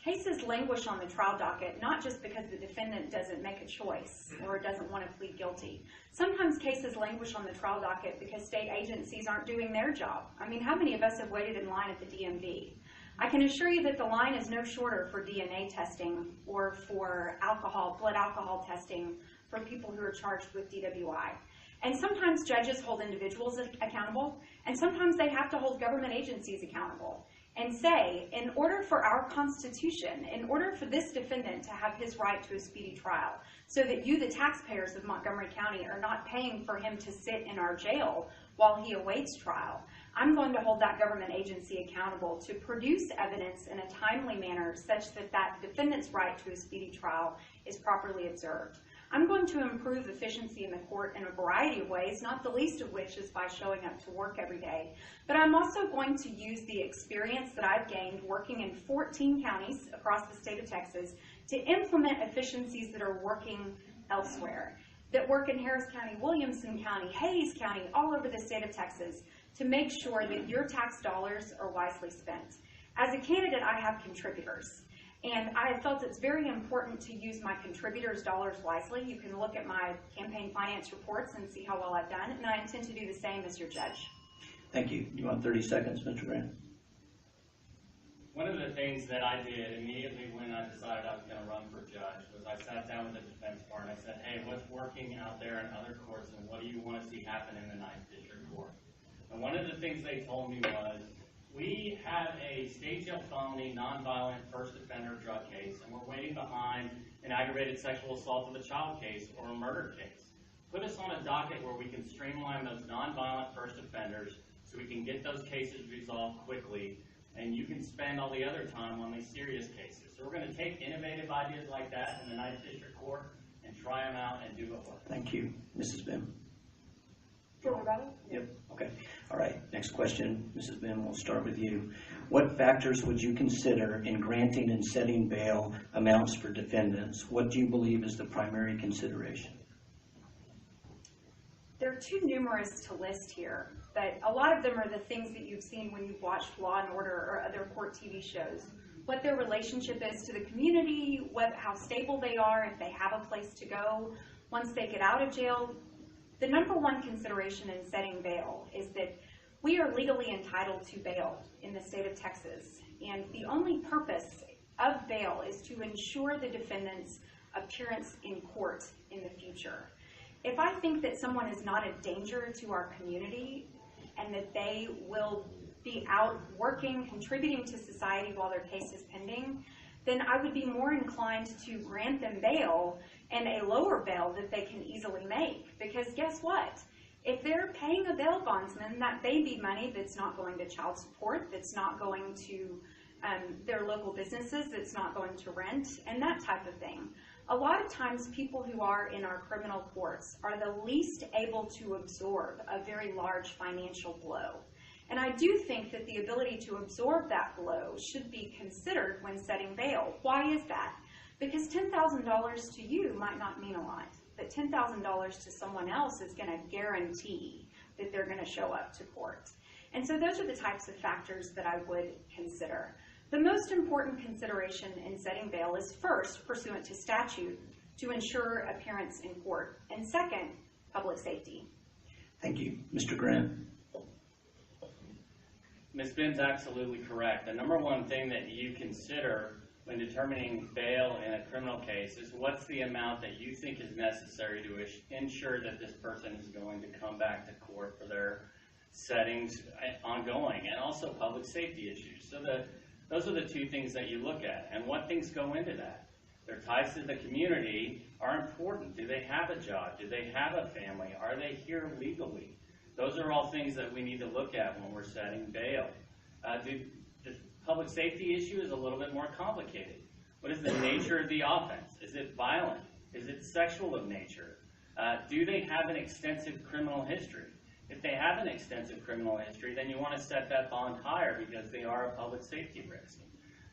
Cases languish on the trial docket not just because the defendant doesn't make a choice or doesn't want to plead guilty. Sometimes cases languish on the trial docket because state agencies aren't doing their job. I mean, how many of us have waited in line at the DMV? I can assure you that the line is no shorter for DNA testing or for blood alcohol testing for people who are charged with DWI. And sometimes judges hold individuals accountable, and sometimes they have to hold government agencies accountable and say, in order for our Constitution, in order for this defendant to have his right to a speedy trial, so that you, the taxpayers of Montgomery County, are not paying for him to sit in our jail while he awaits trial, I'm going to hold that government agency accountable to produce evidence in a timely manner such that that defendant's right to a speedy trial is properly observed. I'm going to improve efficiency in the court in a variety of ways, not the least of which is by showing up to work every day. But I'm also going to use the experience that I've gained working in 14 counties across the state of Texas to implement efficiencies that are working elsewhere, that work in Harris County, Williamson County, Hayes County, all over the state of Texas, to make sure that your tax dollars are wisely spent. As a candidate, I have contributors. And I have felt it's very important to use my contributors' dollars wisely. You can look at my campaign finance reports and see how well I've done, and I intend to do the same as your judge. Thank you. You want 30 seconds, Mr. Grant? One of the things that I did immediately when I decided I was going to run for judge was I sat down with the defense bar and I said, hey, what's working out there in other courts and what do you want to see happen in the 9th District Court? And one of the things they told me was, we have a state jail felony, nonviolent first offender drug case, and we're waiting behind an aggravated sexual assault of a child case or a murder case. Put us on a docket where we can streamline those nonviolent first offenders so we can get those cases resolved quickly, and you can spend all the other time on these serious cases. So we're going to take innovative ideas like that in the 9th District Court and try them out and do it well. Thank you. Mrs. Bihm? Yep. Okay. All right. Next question, Mrs. Bihm, we'll start with you. What factors would you consider in granting and setting bail amounts for defendants? What do you believe is the primary consideration? They're too numerous to list here, but a lot of them are the things that you've seen when you've watched Law and Order or other court TV shows. What their relationship is to the community, how stable they are, if they have a place to go once they get out of jail. The number one consideration in setting bail is that we are legally entitled to bail in the state of Texas, and the only purpose of bail is to ensure the defendant's appearance in court in the future. If I think that someone is not a danger to our community and that they will be out working, contributing to society while their case is pending, then I would be more inclined to grant them bail and a lower bail that they can easily make. Because guess what? If they're paying a bail bondsman, that may be money that's not going to child support, that's not going to their local businesses it's not going to rent, and that type of thing. A lot of times people who are in our criminal courts are the least able to absorb a very large financial blow. And I do think that the ability to absorb that blow should be considered when setting bail. Why is that? Because $10,000 to you might not mean a lot, but $10,000 to someone else is going to guarantee that they're going to show up to court. And so those are the types of factors that I would consider. The most important consideration in setting bail is first, pursuant to statute, to ensure appearance in court, and second, public safety. Thank you. Mr. Grant. Ms. Bim's absolutely correct. The number one thing that you consider when determining bail in a criminal case is what's the amount that you think is necessary to ensure that this person is going to come back to court for their settings ongoing, and also public safety issues. So those are the two things that you look at, and what things go into that. Their ties to the community are important. Do they have a job? Do they have a family? Are they here legally? Those are all things that we need to look at when we're setting bail. The public safety issue is a little bit more complicated. What is the nature of the offense? Is it violent? Is it sexual of nature? Do they have an extensive criminal history? If they have an extensive criminal history, then you want to set that bond higher because they are a public safety risk.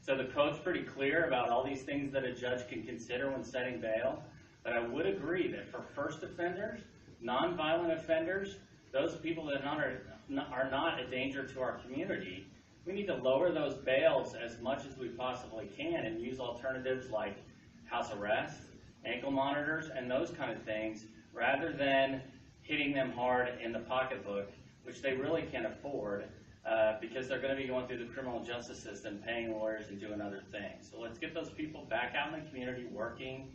So the code's pretty clear about all these things that a judge can consider when setting bail, but I would agree that for first offenders, nonviolent offenders, those people that are not a danger to our community, we need to lower those bails as much as we possibly can and use alternatives like house arrest, ankle monitors, and those kind of things, rather than hitting them hard in the pocketbook, which they really can't afford because they're going to be going through the criminal justice system, paying lawyers and doing other things. So let's get those people back out in the community, working,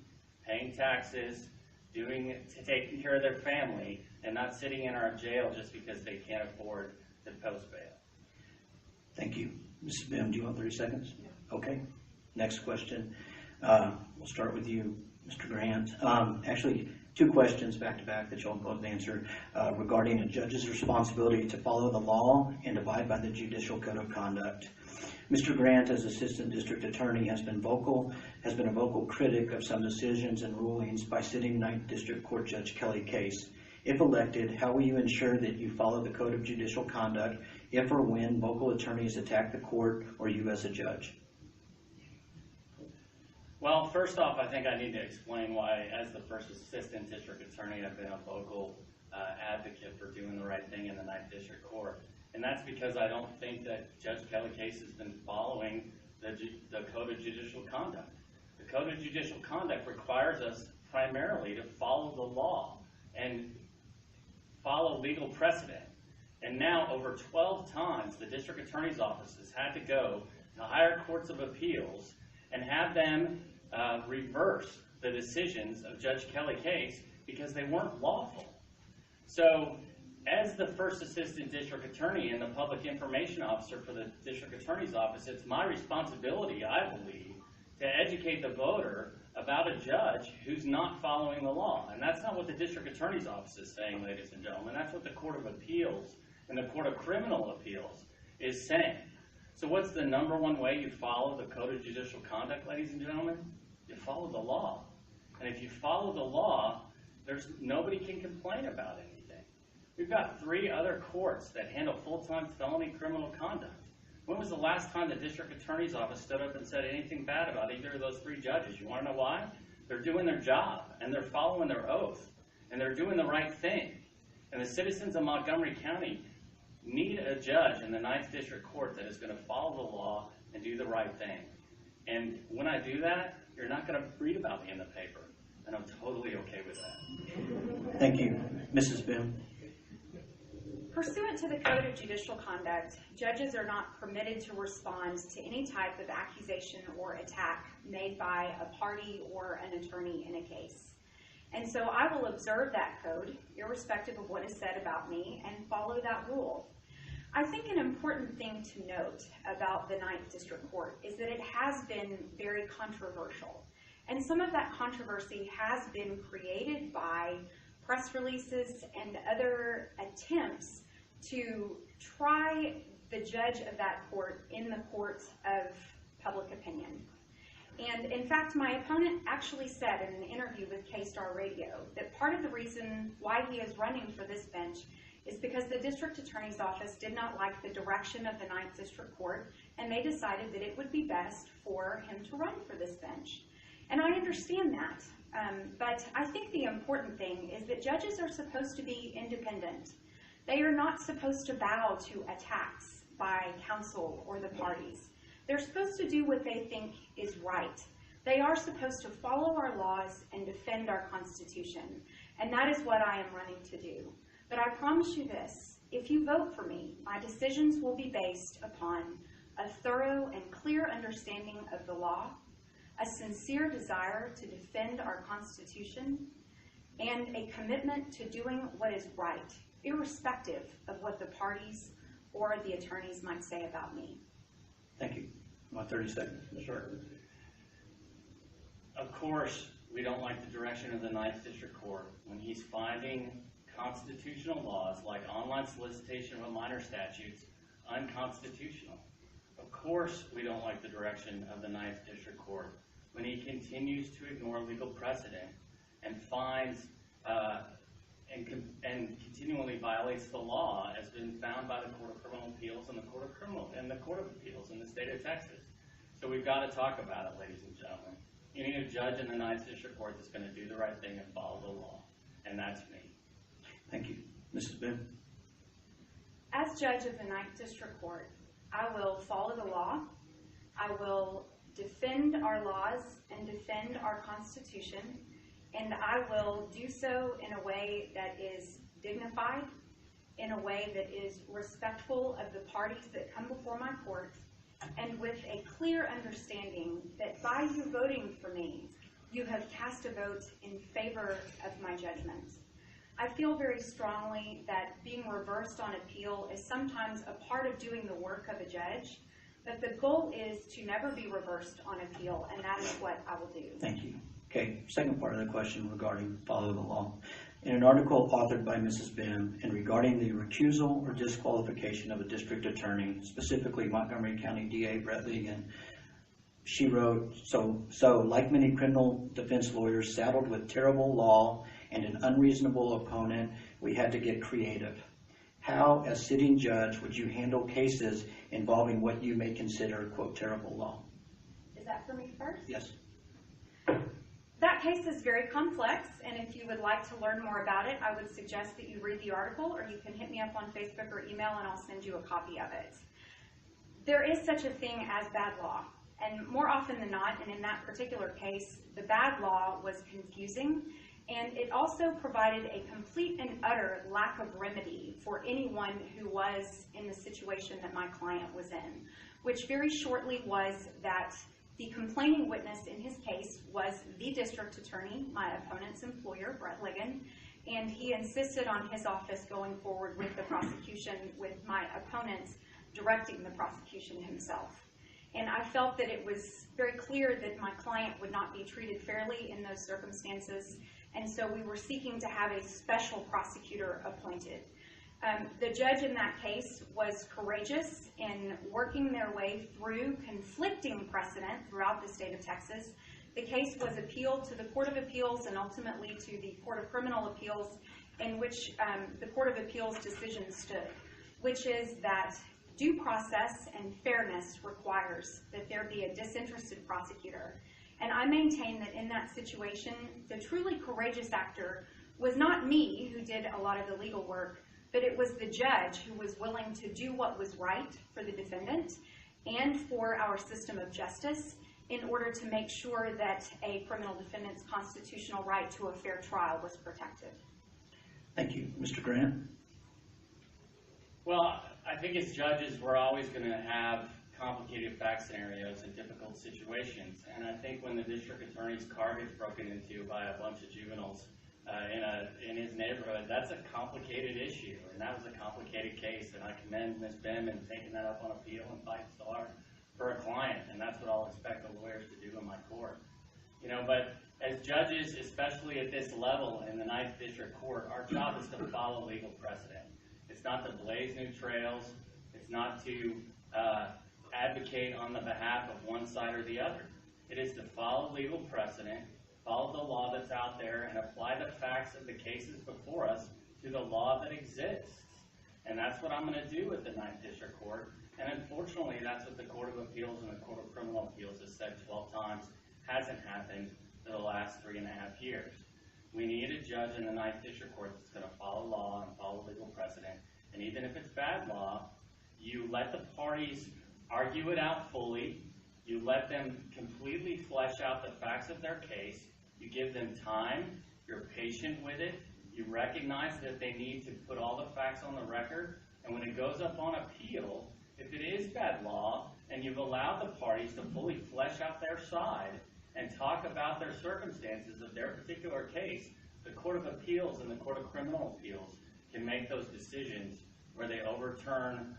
paying taxes, taking care of their family, and not sitting in our jail just because they can't afford to post bail. Thank you. Mrs. Bihm, do you want 30 seconds? Yeah. Okay. Next question. We'll start with you, Mr. Grant. Actually, two questions back-to-back that you'll both answer regarding a judge's responsibility to follow the law and abide by the Judicial Code of Conduct. Mr. Grant, as Assistant District Attorney, has been a vocal critic of some decisions and rulings by sitting 9th District Court Judge Kelly Case. If elected, how will you ensure that you follow the Code of Judicial Conduct if or when vocal attorneys attack the court or you as a judge? Well, first off, I think I need to explain why, as the first Assistant District Attorney, I've been a vocal advocate for doing the right thing in the 9th District Court. And that's because I don't think that Judge Kelly Case has been following the Code of Judicial Conduct. The Code of Judicial Conduct requires us primarily to follow the law and follow legal precedent. And now, over 12 times, the District Attorney's Office has had to go to higher courts of appeals and have them reverse the decisions of Judge Kelly Case because they weren't lawful. So, as the first Assistant District Attorney and the Public Information Officer for the District Attorney's Office, it's my responsibility, I believe, to educate the voter about a judge who's not following the law. And that's not what the District Attorney's Office is saying, ladies and gentlemen. That's what the Court of Appeals and the Court of Criminal Appeals is saying. So what's the number one way you follow the Code of Judicial Conduct, ladies and gentlemen? You follow the law. And if you follow the law, nobody can complain about anything. We've got 3 other courts that handle full-time felony criminal conduct. When was the last time the District Attorney's Office stood up and said anything bad about either of those 3 judges? You want to know why? They're doing their job, and they're following their oath, and they're doing the right thing. And the citizens of Montgomery County need a judge in the 9th District Court that is going to follow the law and do the right thing. And when I do that, you're not going to read about me in the paper. And I'm totally okay with that. Thank you. Mrs. Bihm. Pursuant to the Code of Judicial Conduct, judges are not permitted to respond to any type of accusation or attack made by a party or an attorney in a case. And so I will observe that code, irrespective of what is said about me, and follow that rule. I think an important thing to note about the 9th District Court is that it has been very controversial. And some of that controversy has been created by press releases and other attempts to try the judge of that court in the court of public opinion. And in fact, my opponent actually said in an interview with K-Star Radio that part of the reason why he is running for this bench is because the district attorney's office did not like the direction of the 9th District Court, and they decided that it would be best for him to run for this bench. And I understand that, but I think the important thing is that judges are supposed to be independent. They are not supposed to bow to attacks by counsel or the parties. They're supposed to do what they think is right. They are supposed to follow our laws and defend our Constitution, and that is what I am running to do. But I promise you this, if you vote for me, my decisions will be based upon a thorough and clear understanding of the law, a sincere desire to defend our Constitution, and a commitment to doing what is right, irrespective of what the parties or the attorneys might say about me. Thank you. About 30 seconds. Sure. Of course, we don't like the direction of the 9th District Court when he's finding constitutional laws like online solicitation of minor statutes unconstitutional. Of course, we don't like the direction of the 9th District Court when he continues to ignore legal precedent and finds and continually violates the law as been found by the Court of Criminal Appeals and the Court of Appeals in the state of Texas. So we've got to talk about it, ladies and gentlemen. You need a judge in the 9th District Court that's going to do the right thing and follow the law, and that's me. Thank you. Mrs. Bihm? As judge of the 9th District Court, I will follow the law, I will defend our laws and defend our Constitution, and I will do so in a way that is dignified, in a way that is respectful of the parties that come before my court, and with a clear understanding that by you voting for me, you have cast a vote in favor of my judgment. I feel very strongly that being reversed on appeal is sometimes a part of doing the work of a judge, but the goal is to never be reversed on appeal, and that is what I will do. Thank you. Okay, second part of the question regarding follow the law. In an article authored by Mrs. Bihm and regarding the recusal or disqualification of a district attorney, specifically Montgomery County DA Brett Ligon, she wrote, so like many criminal defense lawyers saddled with terrible law and an unreasonable opponent, we had to get creative. How, as sitting judge, would you handle cases involving what you may consider, quote, terrible law? Is that for me first? Yes. That case is very complex, and if you would like to learn more about it, I would suggest that you read the article, or you can hit me up on Facebook or email, and I'll send you a copy of it. There is such a thing as bad law, and more often than not, and in that particular case, the bad law was confusing, and it also provided a complete and utter lack of remedy for anyone who was in the situation that my client was in, which very shortly was that the complaining witness in his case was the district attorney, my opponent's employer, Brett Ligon, and he insisted on his office going forward with the prosecution, with my opponent directing the prosecution himself. And I felt that it was very clear that my client would not be treated fairly in those circumstances, and so we were seeking to have a special prosecutor appointed. The judge in that case was courageous in working their way through conflicting precedent throughout the state of Texas. The case was appealed to the Court of Appeals and ultimately to the Court of Criminal Appeals, in which the Court of Appeals decision stood, which is that due process and fairness requires that there be a disinterested prosecutor. And I maintain that in that situation, the truly courageous actor was not me, who did a lot of the legal work, but it was the judge who was willing to do what was right for the defendant and for our system of justice in order to make sure that a criminal defendant's constitutional right to a fair trial was protected. Thank you. Mr. Grant? Well, I think as judges, we're always going to have complicated fact scenarios and difficult situations. And I think when the district attorney's car gets broken into by a bunch of juveniles in his neighborhood, that's a complicated issue. And that was a complicated case. And I commend Ms. Bihm in taking that up on appeal and fighting so hard for a client. And that's what I'll expect the lawyers to do in my court. You know, but as judges, especially at this level in the 9th District Court, our job is to follow legal precedent. It's not to blaze new trails. It's not to advocate on the behalf of one side or the other. It is to follow legal precedent, follow the law that's out there, and apply the facts of the cases before us to the law that exists. And that's what I'm going to do with the 9th District Court. And unfortunately, that's what the Court of Appeals and the Court of Criminal Appeals has said 12 times hasn't happened for the last 3.5 years. We need a judge in the 9th District Court that's going to follow law and follow legal precedent. And even if it's bad law, you let the parties argue it out fully. You let them completely flesh out the facts of their case. You give them time. You're patient with it. You recognize that they need to put all the facts on the record. And when it goes up on appeal, if it is bad law and you've allowed the parties to fully flesh out their side and talk about their circumstances of their particular case, the Court of Appeals and the Court of Criminal Appeals can make those decisions where they overturn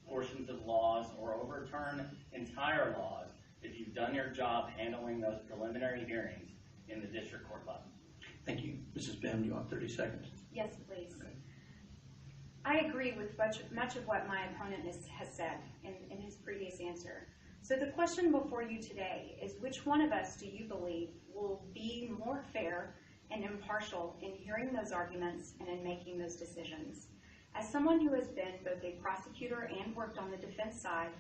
portions of laws or overturn entire laws if you've done your job handling those preliminary hearings in the district court level. Thank you. Mrs. Bihm, you have 30 seconds. Yes, please. I agree with much of what my opponent has said in his previous answer. So the question before you today is, which one of us do you believe will be more fair and impartial in hearing those arguments and in making those decisions? As someone who has been both a prosecutor and worked on the defense side,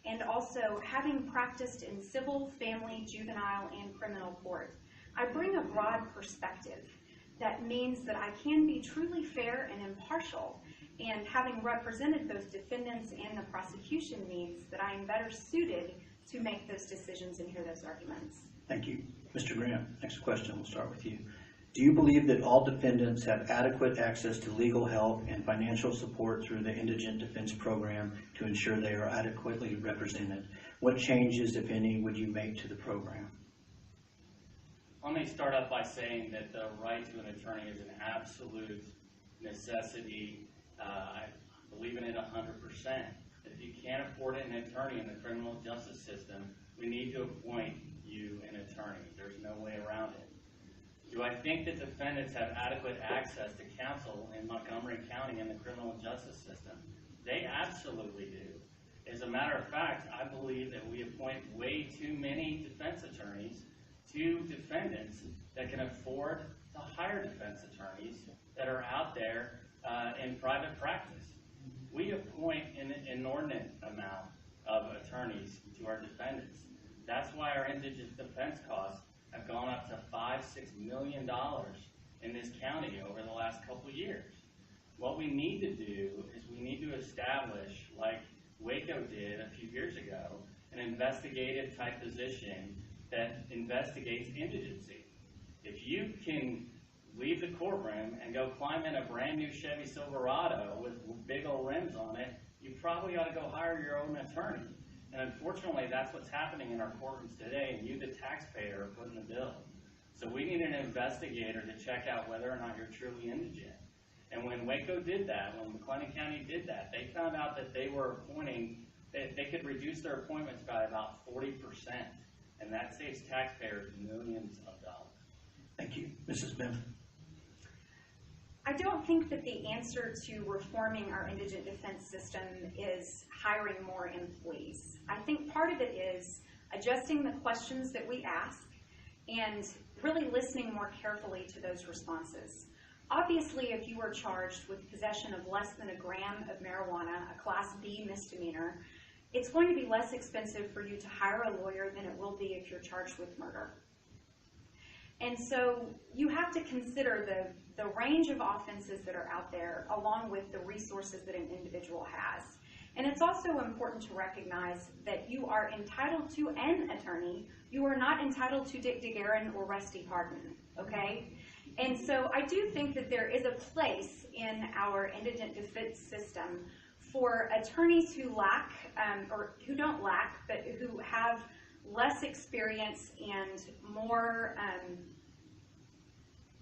and also having practiced in civil, family, juvenile, and criminal court, I bring a broad perspective that means that I can be truly fair and impartial, and having represented those defendants and the prosecution means that I am better suited to make those decisions and hear those arguments. Thank you. Mr. Grant, next question. We'll start with you. Do you believe that all defendants have adequate access to legal help and financial support through the Indigent Defense Program to ensure they are adequately represented? What changes, if any, would you make to the program? Let me start off by saying that the right to an attorney is an absolute necessity. I believe in it 100%. If you can't afford an attorney in the criminal justice system, we need to appoint you an attorney. There's no way around it. Do I think that defendants have adequate access to counsel in Montgomery County in the criminal justice system? They absolutely do. As a matter of fact, I believe that we appoint way too many defense attorneys to defendants that can afford to hire defense attorneys that are out there in private practice. We appoint an inordinate amount of attorneys to our defendants. That's why our indigent defense costs have gone up to $5-6 million in this county over the last couple years. What we need to do is we need to establish, like Waco did a few years ago, an investigative type position that investigates indigency. If you can leave the courtroom and go climb in a brand new Chevy Silverado with big old rims on it, you probably ought to go hire your own attorney. And unfortunately, that's what's happening in our courtrooms today, and you, the taxpayer, are footing the bill. So we need an investigator to check out whether or not you're truly indigent. And when Waco did that, when McLennan County did that, they found out that they were appointing, they could reduce their appointments by about 40%. And that saves taxpayers millions of dollars. Thank you. Mrs. Bihm. I don't think that the answer to reforming our indigent defense system is hiring more employees. I think part of it is adjusting the questions that we ask and really listening more carefully to those responses. Obviously, if you are charged with possession of less than a gram of marijuana, a Class B misdemeanor, it's going to be less expensive for you to hire a lawyer than it will be if you're charged with murder. And so you have to consider the range of offenses that are out there along with the resources that an individual has. And it's also important to recognize that you are entitled to an attorney. You are not entitled to Dick DeGuerin or Rusty Hardin, okay? And so I do think that there is a place in our indigent defense system for attorneys who lack, or who don't lack, but who have less experience and more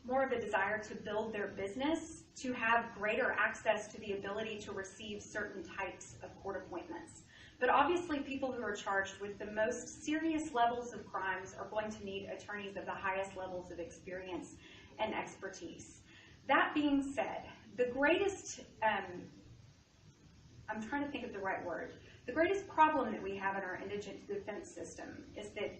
of a desire to build their business, to have greater access to the ability to receive certain types of court appointments. But obviously, people who are charged with the most serious levels of crimes are going to need attorneys of the highest levels of experience and expertise. That being said, the greatest I'm trying to think of the right word. The greatest problem that we have in our indigent defense system is that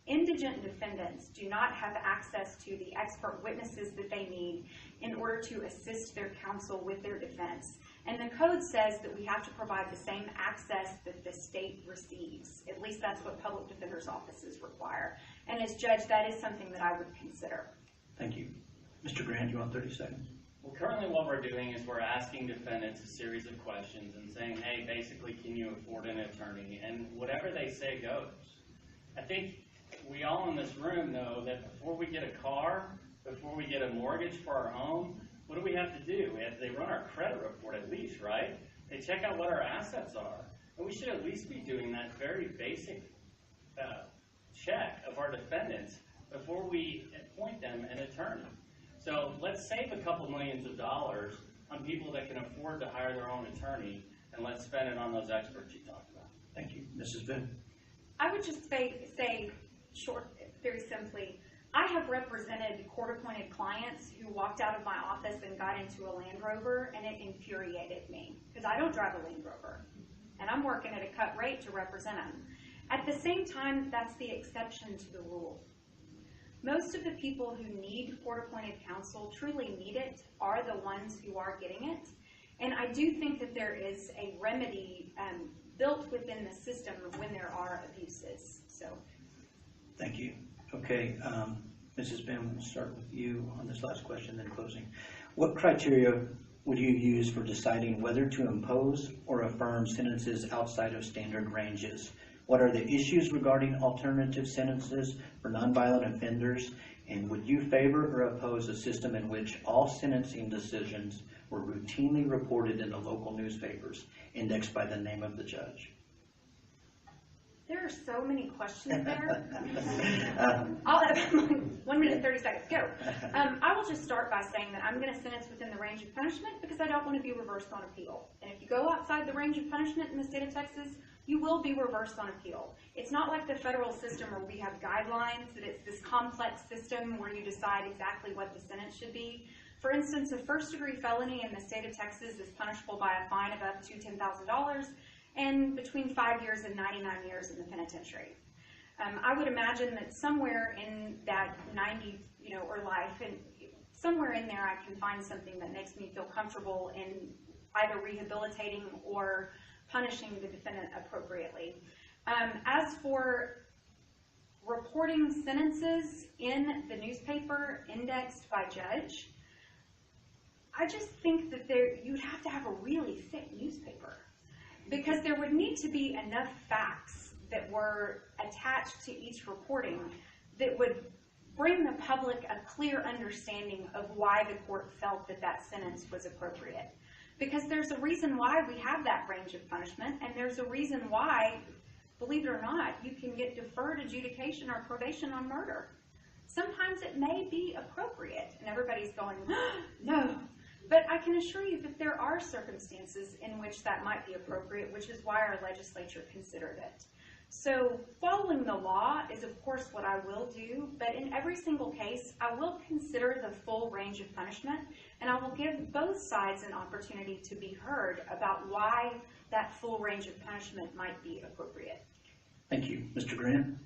indigent defendants do not have access to the expert witnesses that they need in order to assist their counsel with their defense. And the code says that we have to provide the same access that the state receives. At least that's what public defender's offices require. And as judge, that is something that I would consider. Thank you. Mr. Grant, you want 30 seconds? Well, currently what we're doing is we're asking defendants a series of questions and saying, hey, basically, can you afford an attorney? And whatever they say goes. I think we all in this room know that before we get a car, before we get a mortgage for our home, what do we have to do? They run our credit report at least, right? They check out what our assets are. And we should at least be doing that very basic check of our defendants before we appoint them an attorney. So let's save a couple millions of dollars on people that can afford to hire their own attorney, and let's spend it on those experts you talked about. Thank you. Mrs. Bihm? I would just say very simply, I have represented court-appointed clients who walked out of my office and got into a Land Rover, and it infuriated me because I don't drive a Land Rover, and I'm working at a cut rate to represent them. At the same time, that's the exception to the rule. Most of the people who need court-appointed counsel, truly need it, are the ones who are getting it. And I do think that there is a remedy built within the system when there are abuses. So, Thank you. Okay, Mrs. Bihm, we'll start with you on this last question, then closing. What criteria would you use for deciding whether to impose or affirm sentences outside of standard ranges? What are the issues regarding alternative sentences for nonviolent offenders? And would you favor or oppose a system in which all sentencing decisions were routinely reported in the local newspapers, indexed by the name of the judge? there are so many questions there. I'll have 1 minute and 30 seconds. Go. I will just start by saying that I'm going to sentence within the range of punishment because I don't want to be reversed on appeal. And if you go outside the range of punishment in the state of Texas, you will be reversed on appeal. It's not like the federal system where we have guidelines, that it's this complex system where you decide exactly what the sentence should be. For instance, a first-degree felony in the state of Texas is punishable by a fine of up to $10,000 and between 5 years and 99 years in the penitentiary. I would imagine that somewhere in that 90, or life, and somewhere in there I can find something that makes me feel comfortable in either rehabilitating or punishing the defendant appropriately. As for reporting sentences in the newspaper indexed by judge, I just think that you'd have to have a really thick newspaper because there would need to be enough facts that were attached to each reporting that would bring the public a clear understanding of why the court felt that that sentence was appropriate. Because there's a reason why we have that range of punishment, and there's a reason why, believe it or not, you can get deferred adjudication or probation on murder. Sometimes it may be appropriate, and everybody's going, no. But I can assure you that there are circumstances in which that might be appropriate, which is why our legislature considered it. So following the law is, of course, what I will do, but in every single case, I will consider the full range of punishment, and I will give both sides an opportunity to be heard about why that full range of punishment might be appropriate. Thank you. Mr. Grant?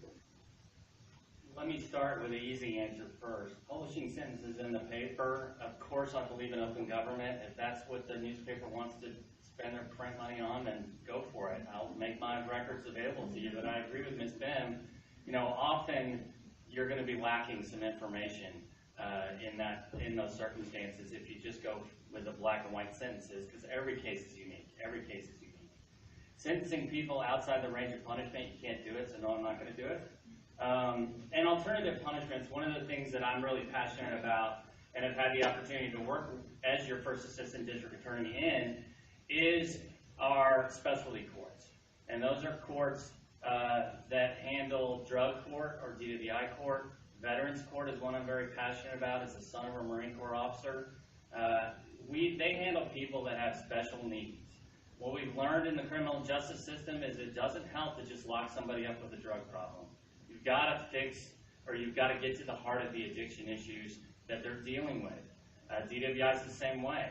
Let me start with the easy answer first. Publishing sentences in the paper, of course I believe in open government. If that's what the newspaper wants to spend their print money on, then go for it. I'll make my records available to you. But I agree with Ms. Bihm. Often you're going to be lacking some information in those circumstances if you just go with the black and white sentences, because every case is unique. Every case is unique. Sentencing people outside the range of punishment, you can't do it, so no, I'm not going to do it. And alternative punishments, one of the things that I'm really passionate about and have had the opportunity to work as your first assistant district attorney in is our specialty courts. And those are courts that handle drug court or DWI court. Veterans court is one I'm very passionate about as the son of a Marine Corps officer. They handle people that have special needs. What we've learned in the criminal justice system is it doesn't help to just lock somebody up with a drug problem. You've got to fix, or you've got to get to the heart of the addiction issues that they're dealing with. DWI is the same way.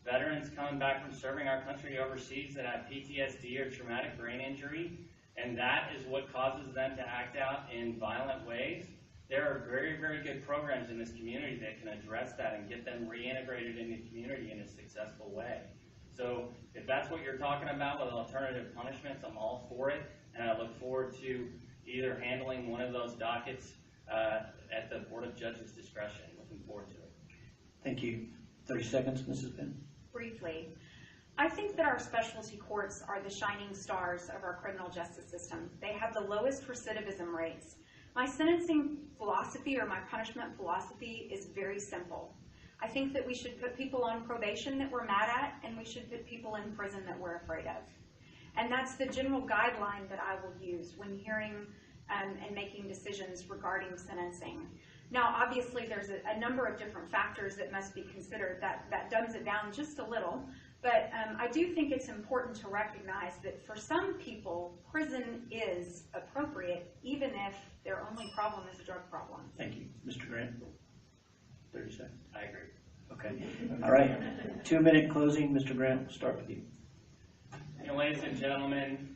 veterans coming back from serving our country overseas that have PTSD or traumatic brain injury, and that is what causes them to act out in violent ways. There are very, very good programs in this community that can address that and get them reintegrated in the community in a successful way. So if that's what you're talking about with alternative punishments, I'm all for it, and I look forward to either handling one of those dockets at the Board of Judges' discretion. Looking forward to it. Thank you. 30 seconds, Mrs. Ben. Briefly, I think that our specialty courts are the shining stars of our criminal justice system. They have the lowest recidivism rates. My sentencing philosophy or my punishment philosophy is very simple. I think that we should put people on probation that we're mad at, and we should put people in prison that we're afraid of. And that's the general guideline that I will use when hearing and making decisions regarding sentencing. Now, obviously, there's a number of different factors that must be considered that dumbs it down just a little. But I do think it's important to recognize that for some people, prison is appropriate, even if their only problem is a drug problem. Thank you. Mr. Grant, 30 seconds. I agree. Okay. All right. 2-minute closing. Mr. Grant, we'll start with you. You know, ladies and gentlemen,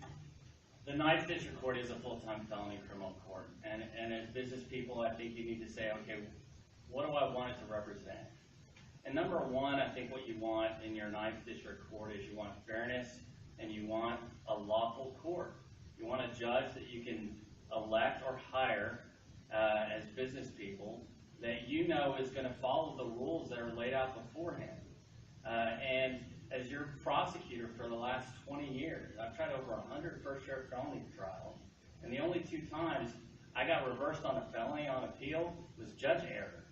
the 9th District Court is a full-time felony criminal court. And as business people, I think you need to say, okay, what do I want it to represent? And number one, I think what you want in your 9th District Court is you want fairness and you want a lawful court. You want a judge that you can elect or hire as business people that you know is going to follow the rules that are laid out beforehand. And as your prosecutor for the last 20 years, I've tried over 100 first-year felony trials, and the only 2 times I got reversed on a felony on appeal was judge error.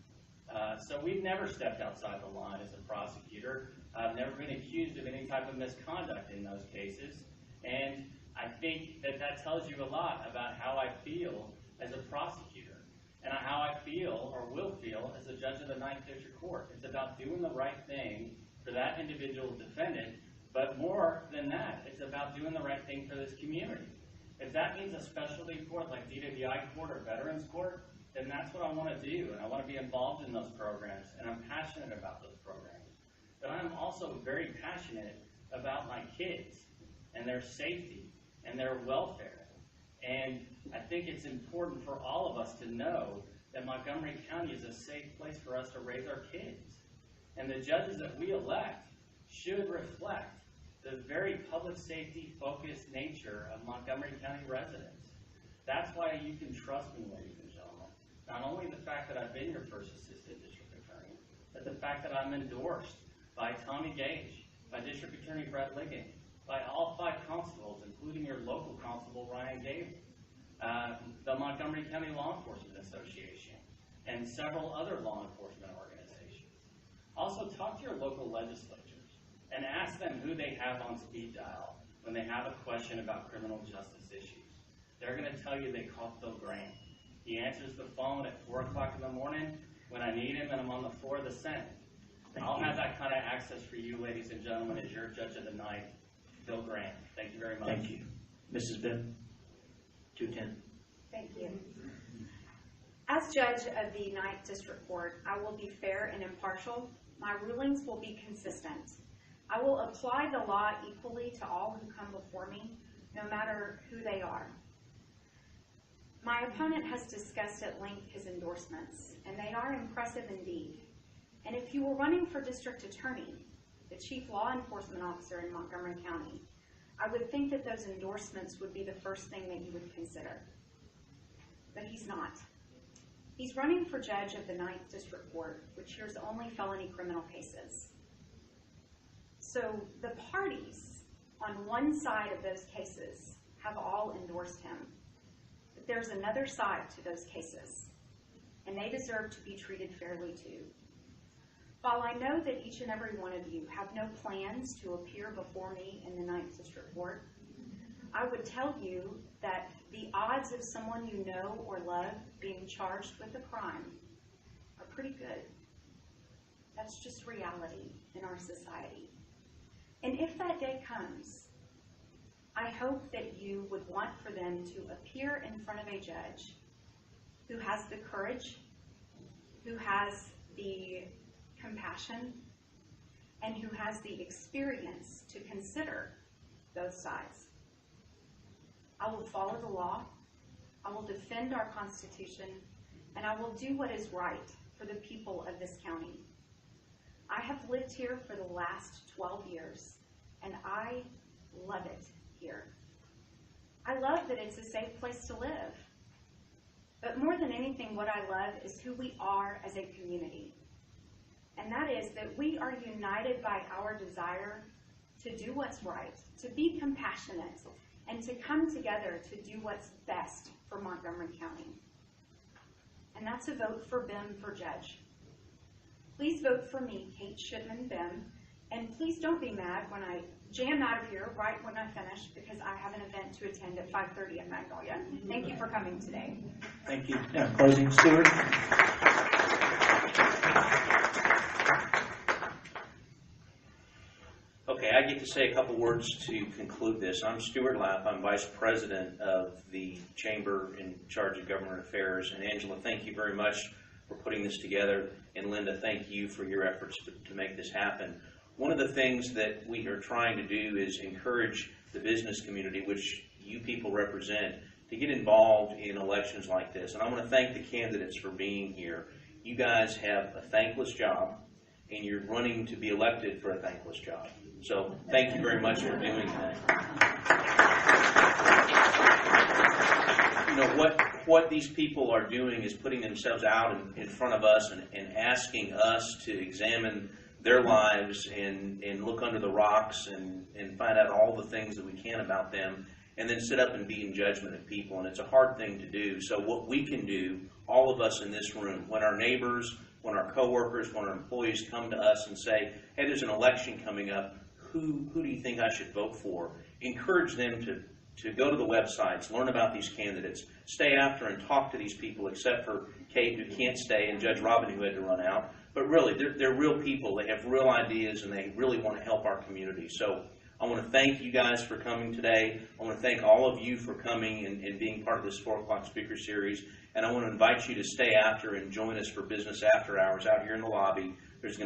So we've never stepped outside the line as a prosecutor. I've never been accused of any type of misconduct in those cases. And I think that that tells you a lot about how I feel as a prosecutor and how I feel or will feel as a judge of the 9th District Court. It's about doing the right thing for that individual defendant, but more than that, it's about doing the right thing for this community. If that means a specialty court like DWI court or Veterans Court, then that's what I want to do, and I want to be involved in those programs, and I'm passionate about those programs. But I'm also very passionate about my kids and their safety and their welfare. And I think it's important for all of us to know that Montgomery County is a safe place for us to raise our kids. And the judges that we elect should reflect the very public safety focused nature of Montgomery County residents. That's why you can trust me, ladies and gentlemen. Not only the fact that I've been your first assistant district attorney, but the fact that I'm endorsed by Tommy Gage, by District Attorney Brett Liggett, by all 5 constables, including your local constable, Ryan Gable, the Montgomery County Law Enforcement Association, and several other law enforcement organizations. Also, talk to your local legislatures and ask them who they have on speed dial when they have a question about criminal justice issues. They're going to tell you they call Phil Grant. He answers the phone at 4 o'clock in the morning when I need him and I'm on the floor of the Senate. I'll have that kind of access for you, ladies and gentlemen, as your judge of the night, Phil Grant. Thank you very much. Thank you. Mrs. Bihm, 2:10. Thank you. As judge of the 9th District Court, I will be fair and impartial. My rulings will be consistent. I will apply the law equally to all who come before me, no matter who they are. My opponent has discussed at length his endorsements, and they are impressive indeed. And if you were running for district attorney, the chief law enforcement officer in Montgomery County, I would think that those endorsements would be the first thing that you would consider. But he's not. He's running for judge of the 9th District Court, which hears only felony criminal cases. So the parties on one side of those cases have all endorsed him. But there's another side to those cases, and they deserve to be treated fairly too. While I know that each and every one of you have no plans to appear before me in the 9th District Court, I would tell you that the odds of someone you know or love being charged with a crime are pretty good. That's just reality in our society. And if that day comes, I hope that you would want for them to appear in front of a judge who has the courage, who has the compassion, and who has the experience to consider both sides. I will follow the law, I will defend our Constitution, and I will do what is right for the people of this county. I have lived here for the last 12 years, and I love it here. I love that it's a safe place to live. But more than anything, what I love is who we are as a community. And that is that we are united by our desire to do what's right, to be compassionate, and to come together to do what's best for Montgomery County. And that's a vote for Bihm for judge. Please vote for me, Kate Shipman Bihm, and please don't be mad when I jam out of here right when I finish, because I have an event to attend at 5:30 at Magnolia. Thank you for coming today. Thank you. Now, closing, Stewart. Okay, I get to say a couple words to conclude this. I'm Stuart Lapp. I'm Vice President of the Chamber in charge of Government Affairs. And Angela, thank you very much for putting this together. And Linda, thank you for your efforts to make this happen. One of the things that we are trying to do is encourage the business community, which you people represent, to get involved in elections like this. And I want to thank the candidates for being here. You guys have a thankless job, and you're running to be elected for a thankless job. So thank you very much for doing that. You know, what these people are doing is putting themselves out in front of us and asking us to examine their lives and look under the rocks and find out all the things that we can about them, and then sit up and be in judgment of people. And it's a hard thing to do. So what we can do, all of us in this room, when our neighbors, when our coworkers, when our employees come to us and say, hey, there's an election coming up, who do you think I should vote for? Encourage them to go to the websites, learn about these candidates, stay after and talk to these people, except for Kate, who can't stay, and Judge Robin, who had to run out. But really, they're real people. They have real ideas, and they really want to help our community. So I want to thank you guys for coming today. I want to thank all of you for coming and being part of this 4 o'clock speaker series. And I want to invite you to stay after and join us for business after hours out here in the lobby. There's going to